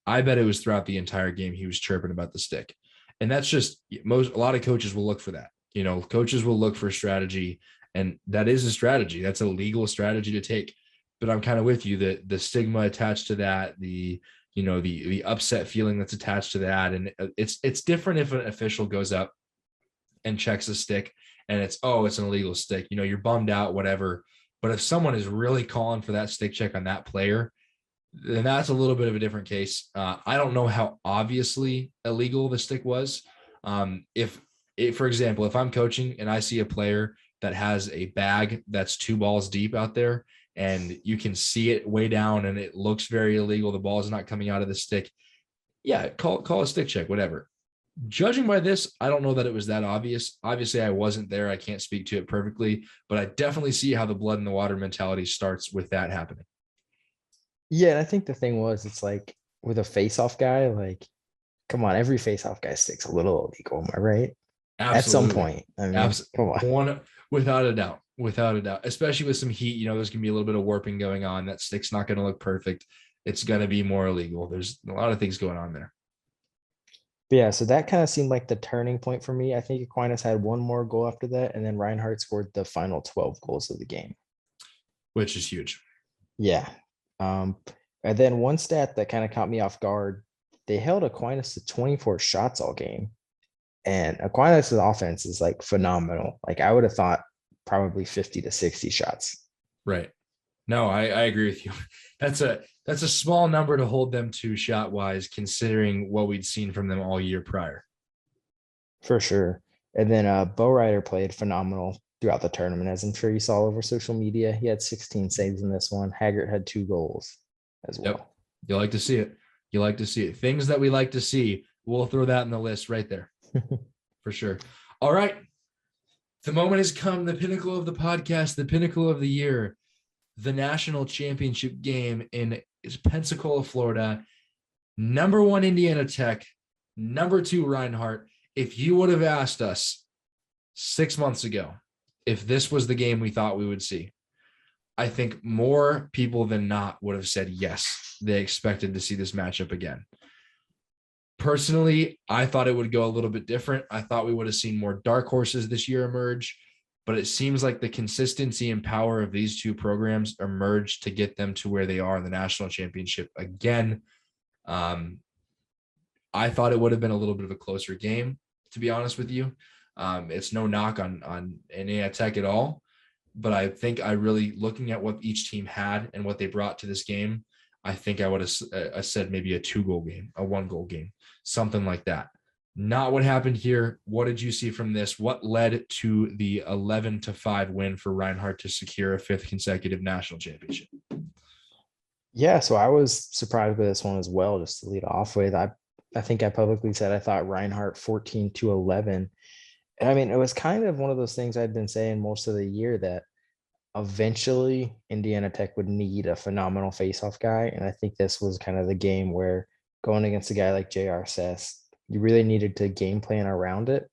I bet it was throughout the entire game he was chirping about the stick. And that's just a lot of coaches will look for that. Coaches will look for strategy, and that is a strategy. That's a legal strategy to take. But I'm kind of with you that the stigma attached to that, the upset feeling that's attached to that. And it's different if an official goes up and checks a stick and it's an illegal stick, you're bummed out, whatever. But if someone is really calling for that stick check on that player, then that's a little bit of a different case. I don't know how obviously illegal the stick was. For example, if I'm coaching and I see a player that has a bag that's 2 balls deep out there and you can see it way down and it looks very illegal, the ball is not coming out of the stick, yeah, call a stick check, whatever. Judging by this, I don't know that it was that obvious. Obviously, I wasn't there. I can't speak to it perfectly, but I definitely see how the blood in the water mentality starts with that happening. Yeah, and I think the thing was, it's like with a face-off guy, like, come on, every face-off guy sticks a little illegal, am I right? Absolutely. At some point. I mean, come on. Without a doubt, especially with some heat, there's going to be a little bit of warping going on. That stick's not going to look perfect. It's going to be more illegal. There's a lot of things going on there. But yeah, so that kind of seemed like the turning point for me. I think Aquinas had one more goal after that, and then Reinhardt scored the final 12 goals of the game, which is huge. Yeah. And then one stat that kind of caught me off guard, they held Aquinas to 24 shots all game. And Aquinas' offense is like phenomenal. Like I would have thought probably 50 to 60 shots. Right. No, I agree with you. That's a small number to hold them to shot wise, considering what we'd seen from them all year prior. For sure. And then Bo Ryder played phenomenal throughout the tournament, as I'm sure you saw over social media. He had 16 saves in this one. Haggart had 2 goals as Yep. well. You like to see it. You like to see it. Things that we like to see. We'll throw that in the list right there for sure. All right. The moment has come, the pinnacle of the podcast, the pinnacle of the year, the national championship game in Pensacola, Florida. Number 1, Indiana Tech. Number 2, Reinhardt. If you would have asked us 6 months ago if this was the game we thought we would see, I think more people than not would have said yes, they expected to see this matchup again. Personally, I thought it would go a little bit different. I thought we would have seen more dark horses this year emerge, but it seems like the consistency and power of these two programs emerged to get them to where they are in the national championship again. I thought it would have been a little bit of a closer game, to be honest with you. It's no knock on Naia Tech at all, but I think I really, looking at what each team had and what they brought to this game, I think I would have said maybe a 2-goal game, a 1-goal game, something like that. Not what happened here. What did you see from this? What led to the 11-5 win for Reinhardt to secure a 5th consecutive national championship? Yeah, so I was surprised by this one as well, just to lead off with. I think I publicly said I thought Reinhardt 14-11. And I mean, it was kind of one of those things I'd been saying most of the year that eventually Indiana Tech would need a phenomenal faceoff guy. And I think this was kind of the game where going against a guy like J.R. Sess, you really needed to game plan around it.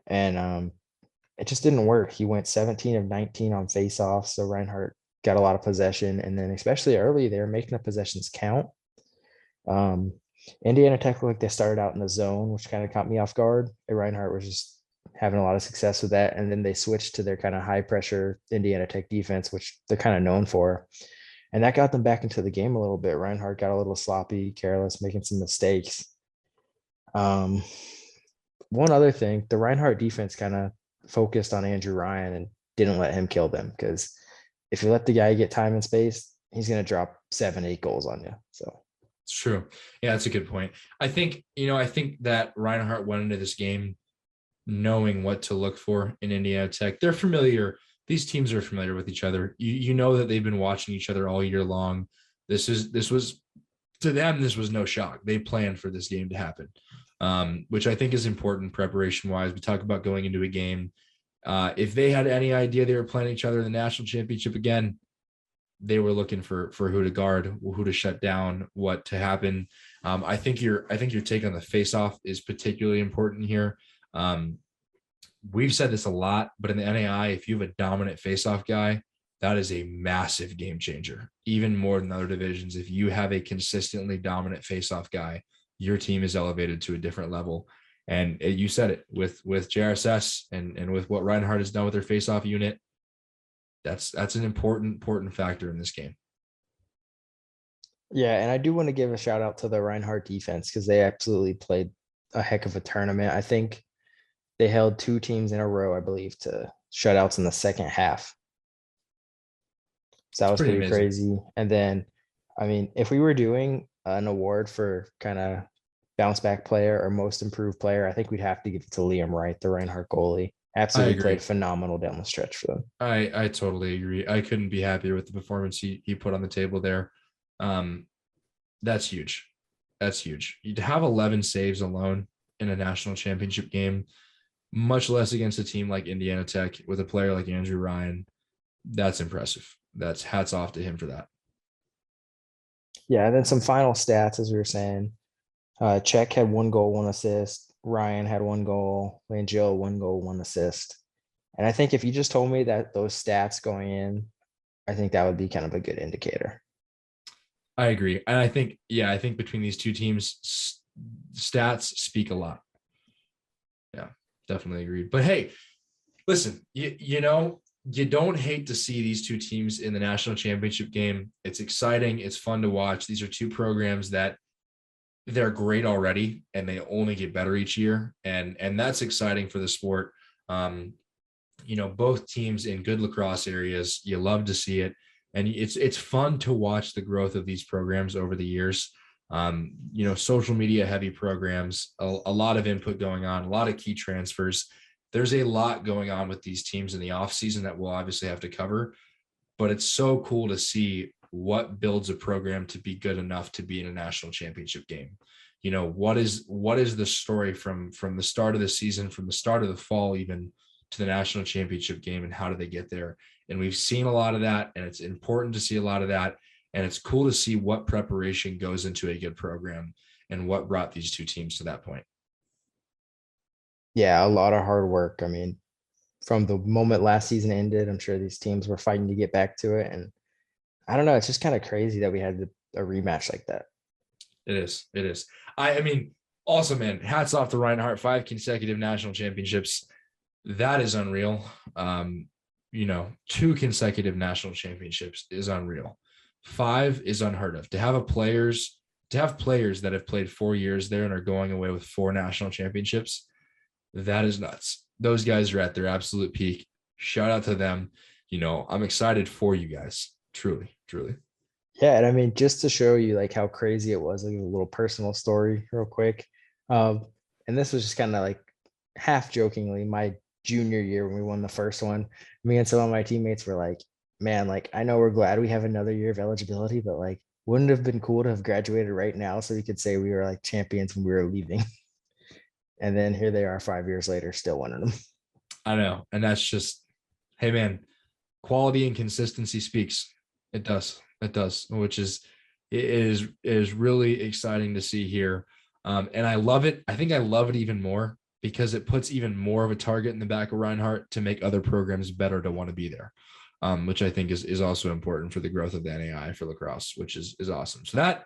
And it just didn't work. He went 17 of 19 on faceoffs. So Reinhardt got a lot of possession. And then especially early, they were making the possessions count. Indiana Tech looked like they started out in the zone, which kind of caught me off guard. And Reinhardt was just having a lot of success with that. And then they switched to their kind of high pressure Indiana Tech defense, which they're kind of known for. And that got them back into the game a little bit. Reinhardt got a little sloppy, careless, making some mistakes. One other thing, the Reinhardt defense kind of focused on Andrew Ryan and didn't let him kill them, because if you let the guy get time and space, he's going to drop 7-8 goals on you. So it's true. Yeah, that's a good point. I think that Reinhardt went into this game knowing what to look for in Indiana Tech. They're familiar. These teams are familiar with each other. You know that they've been watching each other all year long. This was to them, this was no shock. They planned for this game to happen, which I think is important preparation wise. We talk about going into a game. If they had any idea they were playing each other in the national championship again, they were looking for who to guard, who to shut down, what to happen. I think your take on the face-off is particularly important here. We've said this a lot, but in the NAI, if you have a dominant face-off guy, that is a massive game changer, even more than other divisions. If you have a consistently dominant face-off guy, your team is elevated to a different level. And you said it with JRSS and with what Reinhardt has done with their face-off unit. That's an important factor in this game. Yeah, and I do want to give a shout out to the Reinhardt defense, because they absolutely played a heck of a tournament. I think they held 2 teams in a row, I believe, to shutouts in the second half. So that was pretty crazy. And then, I mean, if we were doing an award for kind of bounce back player or most improved player, I think we'd have to give it to Liam Wright, the Reinhardt goalie. Absolutely played phenomenal down the stretch for them. I totally agree. I couldn't be happier with the performance he put on the table there. That's huge. That's huge. To have 11 saves alone in a national championship game, much less against a team like Indiana Tech with a player like Andrew Ryan, that's impressive. That's hats off to him for that. Yeah, and then some final stats, as we were saying. Czech had 1 goal, 1 assist. Ryan had 1 goal. Langell 1 goal, 1 assist. And I think if you just told me that those stats going in, I think that would be kind of a good indicator. I agree. And I think between these two teams, stats speak a lot. Yeah, definitely agreed. But hey, listen, you don't hate to see these two teams in the national championship game. It's exciting. It's fun to watch. These are two programs that they're great already, and they only get better each year. And that's exciting for the sport. Both teams in good lacrosse areas, you love to see it. And it's fun to watch the growth of these programs over the years. Social media heavy programs, a lot of input going on, a lot of key transfers. There's a lot going on with these teams in the off season that we'll obviously have to cover, but it's so cool to see what builds a program to be good enough to be in a national championship game. What is the story from the start of the season, from the start of the fall, even to the national championship game, and how do they get there? And we've seen a lot of that, and it's important to see a lot of that. And it's cool to see what preparation goes into a good program and what brought these two teams to that point. Yeah, a lot of hard work. I mean, from the moment last season ended, I'm sure these teams were fighting to get back to it. And I don't know, it's just kind of crazy that we had a rematch like that. It is. It is. I mean, also, man, hats off to Reinhardt, 5 consecutive national championships. That is unreal. 2 consecutive national championships is unreal. 5 is unheard of. To have players that have played 4 years there and are going away with 4 national championships, that is nuts. Those guys are at their absolute peak. Shout out to them. I'm excited for you guys. Truly, truly. Yeah, and I mean, just to show you like how crazy it was, like a little personal story real quick. And this was just kind of like half jokingly my junior year when we won the first one. Me and some of my teammates were like, man, like I know we're glad we have another year of eligibility, but like wouldn't it have been cool to have graduated right now so we could say we were like champions when we were leaving. And then here they are 5 years later, still winning them. I know. And that's just, hey man, quality and consistency speaks. It does. It does, which is really exciting to see here. And I love it. I think I love it even more because it puts even more of a target in the back of Reinhardt to make other programs better to want to be there, which I think is also important for the growth of the NAI for lacrosse, which is awesome. So that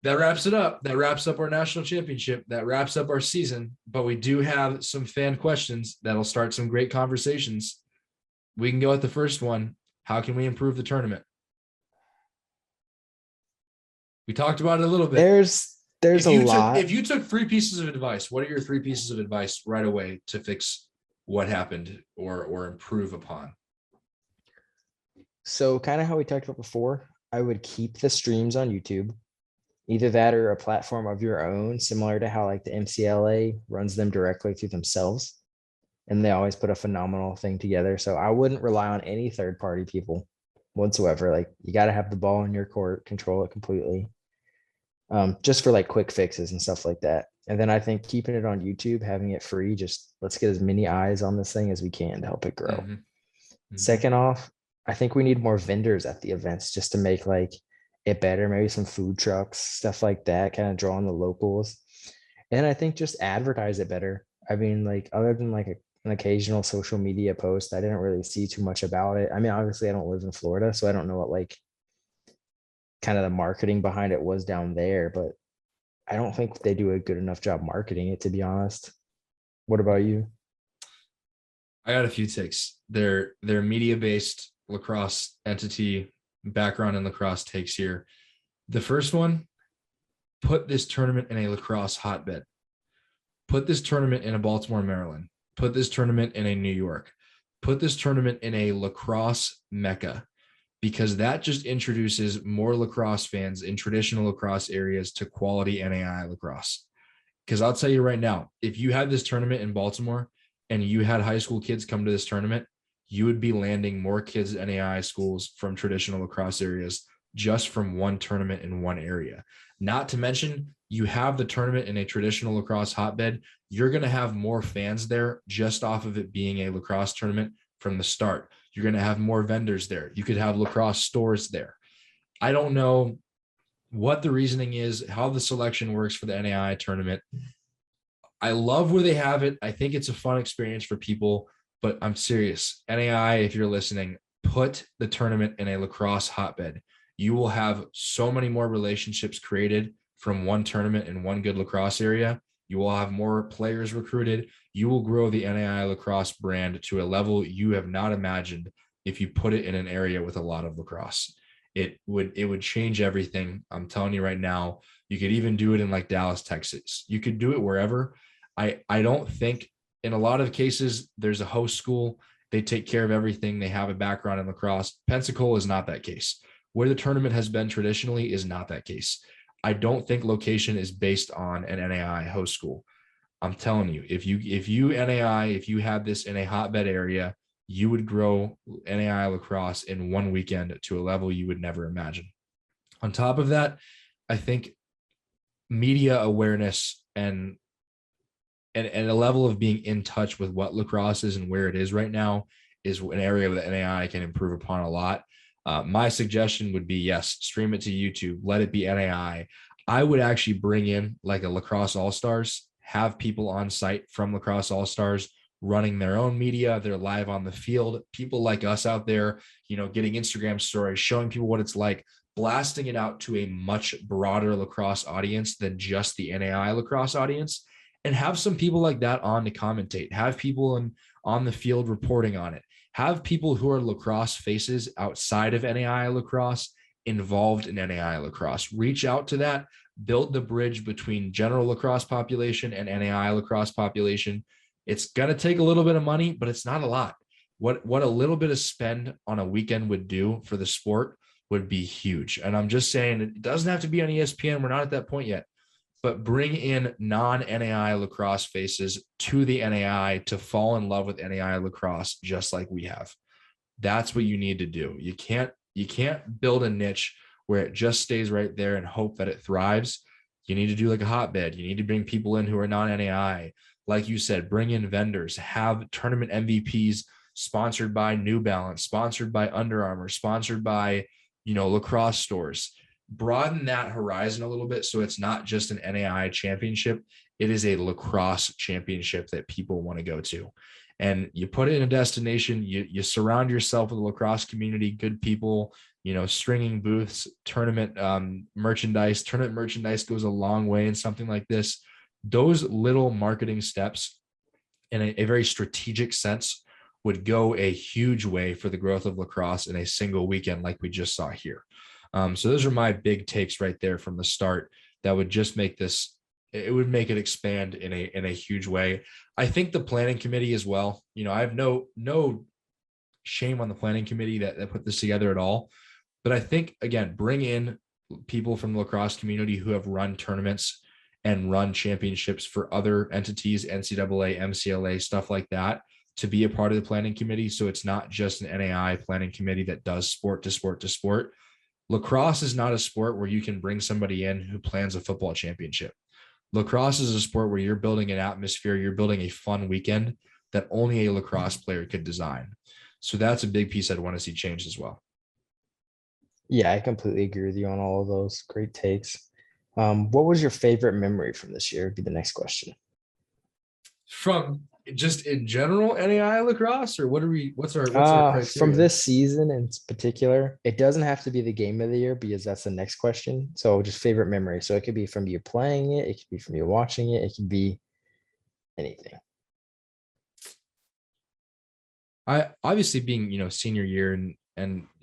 wraps it up. That wraps up our national championship. That wraps up our season. But we do have some fan questions that'll start some great conversations. We can go with the first one. How can we improve the tournament? We talked about it a little bit. There's a lot. If you took 3 pieces of advice, what are your 3 pieces of advice right away to fix what happened or improve upon? So kind of how we talked about before, I would keep the streams on YouTube, either that or a platform of your own, similar to how like the MCLA runs them directly through themselves. And they always put a phenomenal thing together. So I wouldn't rely on any third party people whatsoever. Like you got to have the ball in your court, control it completely. Just for like quick fixes and stuff like that. And then I think keeping it on YouTube, having it free, just let's get as many eyes on this thing as we can to help it grow. Mm-hmm. Mm-hmm. Second off, I think we need more vendors at the events just to make like it better. Maybe some food trucks, stuff like that, kind of draw on the locals. And I think just advertise it better. I mean, like other than like an occasional social media post, I didn't really see too much about it. I mean, obviously I don't live in Florida, so I don't know what like kind of the marketing behind it was down there, but I don't think they do a good enough job marketing it, to be honest. What about you? I got a few takes. They're media-based lacrosse entity, background in lacrosse takes here. The first one, put this tournament in a lacrosse hotbed. Put this tournament in a Baltimore, Maryland. Put this tournament in a New York. Put this tournament in a lacrosse mecca, because that just introduces more lacrosse fans in traditional lacrosse areas to quality NAI lacrosse. Because I'll tell you right now, if you had this tournament in Baltimore and you had high school kids come to this tournament, you would be landing more kids at NAI schools from traditional lacrosse areas just from one tournament in one area. Not to mention, you have the tournament in a traditional lacrosse hotbed. You're going to have more fans there just off of it being a lacrosse tournament from the start. You're going to have more vendors there. You could have lacrosse stores there. I don't know what the reasoning is, how the selection works for the NAI tournament. I love where they have it. I think it's a fun experience for people, but I'm serious. NAI, if you're listening, put the tournament in a lacrosse hotbed. You will have so many more relationships created from one tournament in one good lacrosse area. You will have more players recruited. You will grow the NAI lacrosse brand to a level you have not imagined if you put it in an area with a lot of lacrosse. It would change everything. I'm telling you right now. You could even do it in like Dallas, Texas. You could do it wherever. I don't think in a lot of cases there's a host school They take care of everything. They have a background in lacrosse. Pensacola is not that case. Where the tournament has been traditionally is not that case. I don't think location is based on an NAI host school. I'm telling you, if you NAI, if you had this in a hotbed area, you would grow NAI lacrosse in one weekend to a level you would never imagine. On top of that, I think media awareness and a level of being in touch with what lacrosse is and where it is right now is an area that NAI can improve upon a lot. My suggestion would be, yes, stream it to YouTube, let it be NAI. I would actually bring in like a lacrosse all-stars, have people on site from lacrosse all-stars running their own media. They're live on the field. People like us out there, getting Instagram stories, showing people what it's like, blasting it out to a much broader lacrosse audience than just the NAI lacrosse audience. And have some people like that on to commentate, have people on the field reporting on it, have people who are lacrosse faces outside of NAI lacrosse involved in NAI lacrosse. Reach out to that, build the bridge between general lacrosse population and NAI lacrosse population. It's going to take a little bit of money, but it's not a lot. What a little bit of spend on a weekend would do for the sport would be huge. And I'm just saying, it doesn't have to be on ESPN. We're not at that point yet. But bring in non-NAI lacrosse faces to the NAI to fall in love with NAI lacrosse, just like we have. That's what you need to do. You can't build a niche where it just stays right there and hope that it thrives. You need to do like a hotbed. You need to bring people in who are non-NAI. Like you said, bring in vendors, have tournament MVPs sponsored by New Balance, sponsored by Under Armour, sponsored by, lacrosse stores. Broaden that horizon a little bit so it's not just an NAI championship. It is a lacrosse championship that people want to go to. And you put it in a destination, you surround yourself with a lacrosse community, good people, stringing booths, tournament merchandise. Tournament merchandise goes a long way in something like this. Those little marketing steps in a very strategic sense would go a huge way for the growth of lacrosse in a single weekend like we just saw here. So those are my big takes right there from the start that would just make this, it would make it expand in a huge way. I think the planning committee as well, I have no shame on the planning committee that put this together at all. But I think, again, bring in people from the lacrosse community who have run tournaments and run championships for other entities, NCAA, MCLA, stuff like that, to be a part of the planning committee. So it's not just an NAI planning committee that does sport to sport to sport. Lacrosse is not a sport where you can bring somebody in who plans a football championship. Lacrosse is a sport where you're building an atmosphere, you're building a fun weekend that only a lacrosse player could design. So that's a big piece I'd want to see changed as well. Yeah, I completely agree with you on all of those. Great takes. What was your favorite memory from this year? Would be the next question. From just in general NAI lacrosse, or what's our criteria? From this season in particular? It doesn't have to be the game of the year because that's the next question. So just favorite memory. So it could be from you playing it, it could be from you watching it, it could be anything. I obviously being, senior year and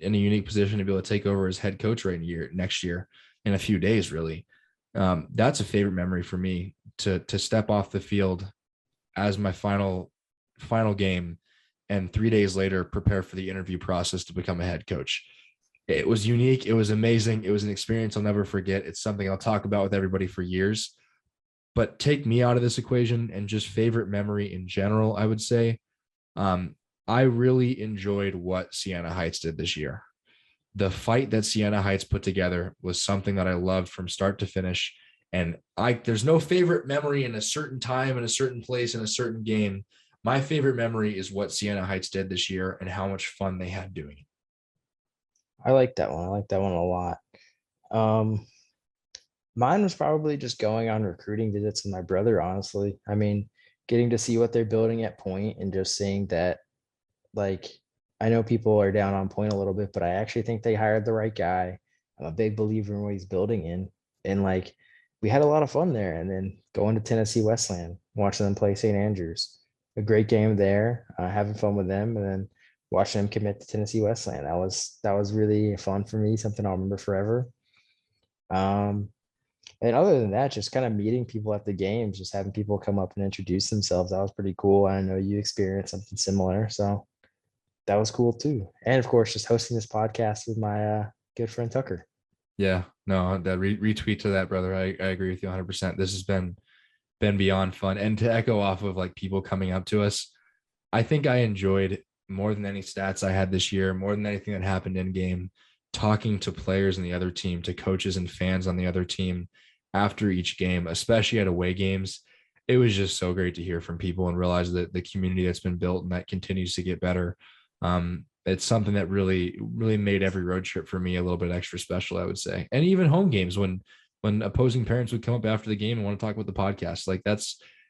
in a unique position to be able to take over as head coach next year in a few days, really. That's a favorite memory for me to step off the field as my final game, and 3 days later prepare for the interview process to become a head coach. It was unique. It was amazing. It was an experience I'll never forget. It's something I'll talk about with everybody for years. But take me out of this equation and just favorite memory in general, I would say. I really enjoyed what Siena Heights did this year. The fight that Siena Heights put together was something that I loved from start to finish. And there's no favorite memory in a certain time, in a certain place, in a certain game. My favorite memory is what Siena Heights did this year and how much fun they had doing it. I like that one. I like that one a lot. Mine was probably just going on recruiting visits with my brother, honestly. I mean, getting to see what they're building at Point and just seeing that, like, I know people are down on Point a little bit, but I actually think they hired the right guy. I'm a big believer in what he's building in. And like, we had a lot of fun there. And then going to Tennessee Wesleyan, watching them play St. Andrews, a great game there, having fun with them, and then watching them commit to Tennessee Wesleyan. That was really fun for me, something I'll remember forever. And other than that, just kind of meeting people at the games, just having people come up and introduce themselves. That was pretty cool. I know you experienced something similar. So that was cool too. And of course, just hosting this podcast with my good friend Tucker. Yeah, no, that retweet to that, brother. I agree with you 100%. This has been beyond fun. And to echo off of like people coming up to us, I think I enjoyed more than any stats I had this year, more than anything that happened in game, talking to players in the other team, to coaches and fans on the other team after each game, especially at away games. It was just so great to hear from people and realize that the community that's been built and that continues to get better. It's something that really made every road trip for me a little bit extra special, I would say. And even home games when opposing parents would come up after the game and want to talk about the podcast, like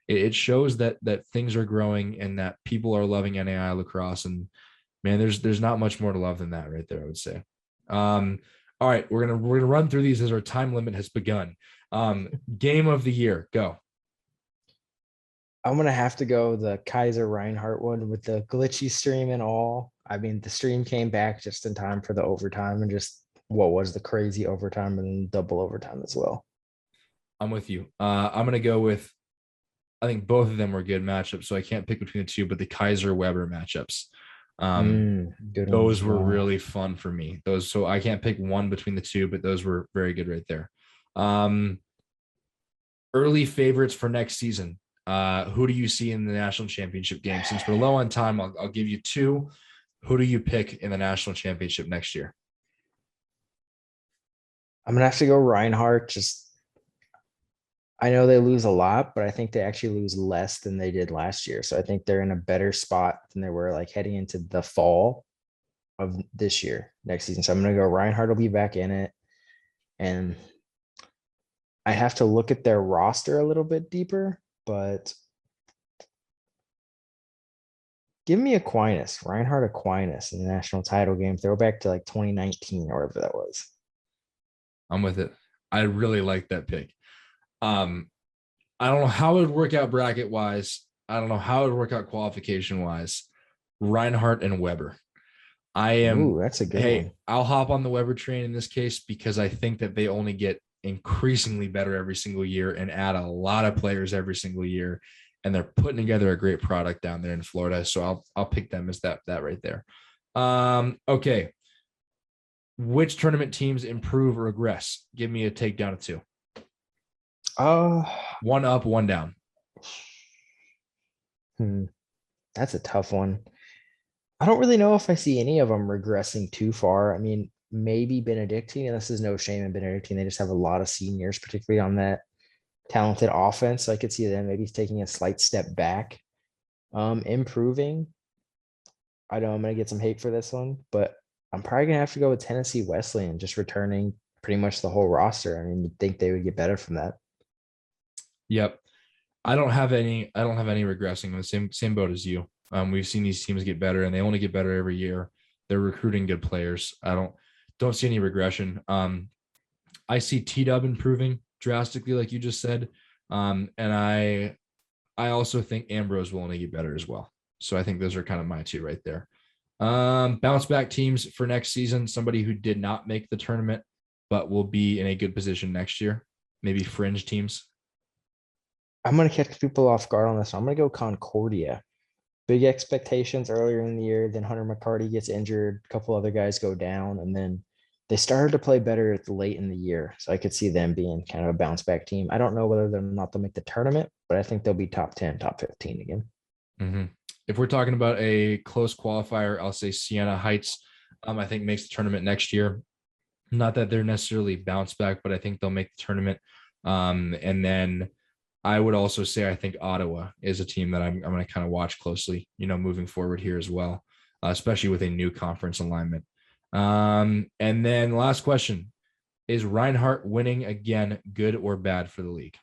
it shows that things are growing and that people are loving NAI lacrosse. And man, there's not much more to love than that right there, I would say. All right, we're gonna run through these as our time limit has begun. Game of the year, go. I'm gonna have to go the Kaiser Reinhardt one with the glitchy stream and all. I mean, the stream came back just in time for the overtime and just what was the crazy overtime and then double overtime as well. I'm with you. I'm gonna go with, I think both of them were good matchups, so I can't pick between the two, but the Kaiser Weber matchups. Good one Those as were well. really fun for me. Those, so I can't pick one between the two, but those were very good right there. Early favorites for next season. Who do you see in the national championship game? Since we're low on time, I'll give you two. Who do you pick in the national championship next year? I'm gonna have to go Reinhardt. Just I know they lose a lot, but I think they actually lose less than they did last year. So I think they're in a better spot than they were like heading into the fall of this year, next season. So I'm gonna go Reinhardt will be back in it. And I have to look at their roster a little bit deeper, but give me Aquinas, Reinhardt Aquinas in the national title game. Throw back to like 2019 or whatever that was. I'm with it. I really like that pick. I don't know how it would work out bracket wise. I don't know how it would work out qualification wise. Reinhardt and Weber. I am, Ooh, that's a good hey, one. I'll hop on the Weber train in this case because I think that they only get increasingly better every single year and add a lot of players every single year. And they're putting together a great product down there in Florida. So I'll pick them as that right there. Okay. Which tournament teams improve or regress? Give me a takedown of two. Uh, One up, one down. that's a tough one. I don't really know if I see any of them regressing too far. I mean, maybe Benedictine, and this is no shame in Benedictine. They just have a lot of seniors, particularly on that talented offense. So I could see them maybe taking a slight step back, improving. I know I'm gonna get some hate for this one, but I'm probably gonna have to go with Tennessee Wesleyan, just returning pretty much the whole roster. I mean, you'd think they would get better from that. Yep. I don't have any regressing. I'm the same boat as you. We've seen these teams get better and they only get better every year. They're recruiting good players. I don't see any regression. I see T-Dub improving drastically, like you just said. And I also think Ambrose will only get better as well. So I think those are kind of my two right there. Bounce back teams for next season, somebody who did not make the tournament, but will be in a good position next year. Maybe fringe teams. I'm gonna catch people off guard on this one. I'm gonna go Concordia. Big expectations earlier in the year. Then Hunter McCarty gets injured. A couple other guys go down, and then they started to play better late in the year. So I could see them being kind of a bounce back team. I don't know whether they're not they'll make the tournament, but I think they'll be top 10, top 15 again. Mm-hmm. If we're talking about a close qualifier, I'll say Siena Heights. I think makes the tournament next year. Not that they're necessarily bounce back, but I think they'll make the tournament. And then I would also say I think Ottawa is a team that I'm going to kind of watch closely, moving forward here as well, especially with a new conference alignment. And then last question, is Reinhardt winning again good or bad for the league?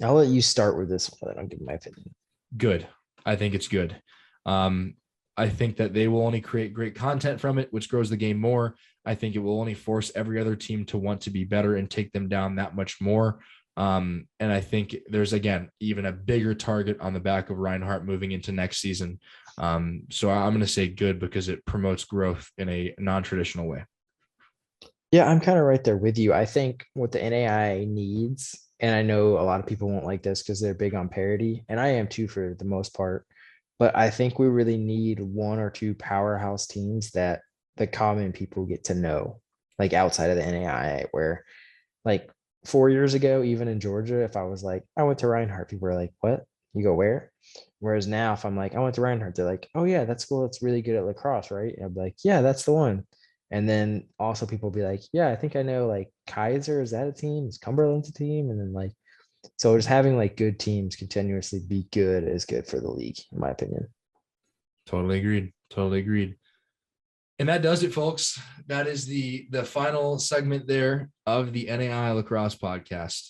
I'll let you start with this one. I'll give my opinion. Good. I think it's good. I think that they will only create great content from it, which grows the game more. I think it will only force every other team to want to be better and take them down that much more. And I think there's, again, even a bigger target on the back of Reinhardt moving into next season. So I'm going to say good because it promotes growth in a non-traditional way. Yeah, I'm kind of right there with you. I think what the NAI needs, and I know a lot of people won't like this because they're big on parity, and I am too for the most part. but I think we really need one or two powerhouse teams that the common people get to know, like outside of the NAIA, where like 4 years ago, even in Georgia, if I was like, I went to Reinhardt, people were like, what? You go where? Whereas now, if I'm like, I went to Reinhardt, they're like, oh yeah, that's cool. It's really good at lacrosse, right? And I'll be like, yeah, that's the one. And then also people be like, yeah, I think I know like Kaiser, is that a team? Is Cumberlands a team? And then like, so just having like good teams continuously be good is good for the league, in my opinion. Totally agreed. Totally agreed. And that does it, folks. That is the final segment there of the NAI Lacrosse podcast.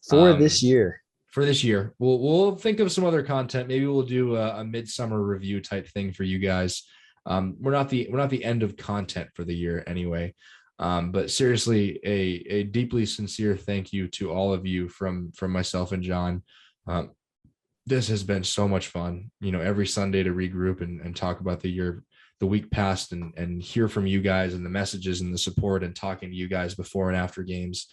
For this Um, year. for this year, we'll think of some other content. Maybe we'll do a midsummer review type thing for you guys. We're not the end of content for the year anyway. But seriously, a deeply sincere thank you to all of you from myself and John. This has been so much fun, every Sunday to regroup and talk about the year, the week past, and hear from you guys and the messages and the support and talking to you guys before and after games.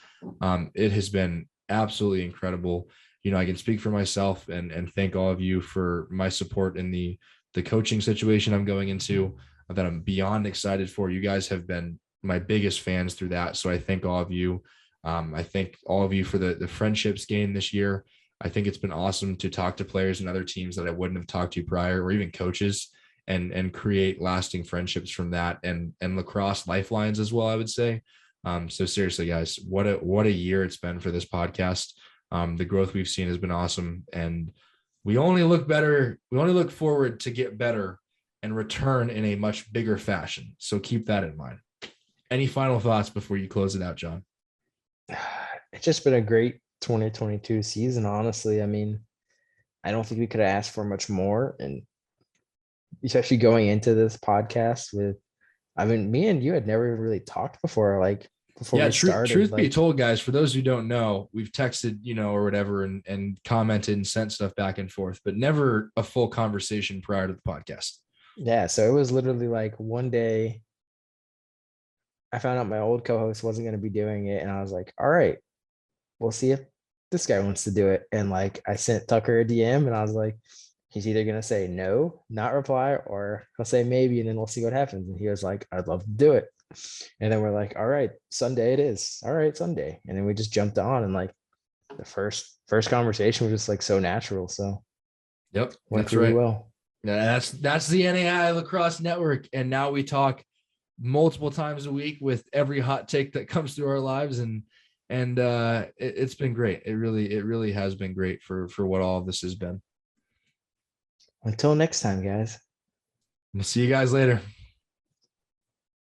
It has been absolutely incredible. I can speak for myself and thank all of you for my support in the coaching situation I'm going into, that I'm beyond excited for. You guys have been my biggest fans through that. So I thank all of you. I thank all of you for the friendships gained this year. I think it's been awesome to talk to players and other teams that I wouldn't have talked to prior, or even coaches, and create lasting friendships from that, and lacrosse lifelines as well, I would say. So seriously, guys, what a year it's been for this podcast. The growth we've seen has been awesome, and we only look better. We only look forward to get better and return in a much bigger fashion. So keep that in mind. Any final thoughts before you close it out, John? It's just been a great 2022 season, honestly. I mean, I don't think we could have asked for much more. And especially going into this podcast with, I mean, me and you had never even really talked before, like before Yeah, we started. truth be Like, told, guys, for those who don't know, we've texted, or whatever, and commented and sent stuff back and forth, but never a full conversation prior to the podcast. yeah. So it was literally like one day I found out my old co-host wasn't going to be doing it. And I was like, all right, we'll see if this guy wants to do it. And like I sent Tucker a DM and I was like, he's either gonna say no, not reply, or he'll say maybe, and then we'll see what happens. And he was like, I'd love to do it. And then we're like, all right, Sunday it is. All right, Sunday. And then we just jumped on, and like the first conversation was just like so natural. So Yep, went that's really right. well. Yeah, that's the NAI Lacrosse Network, and now we talk multiple times a week with every hot take that comes through our lives, and it's been great. It really has been great for what all of this has been. Until next time, guys. We'll see you guys later.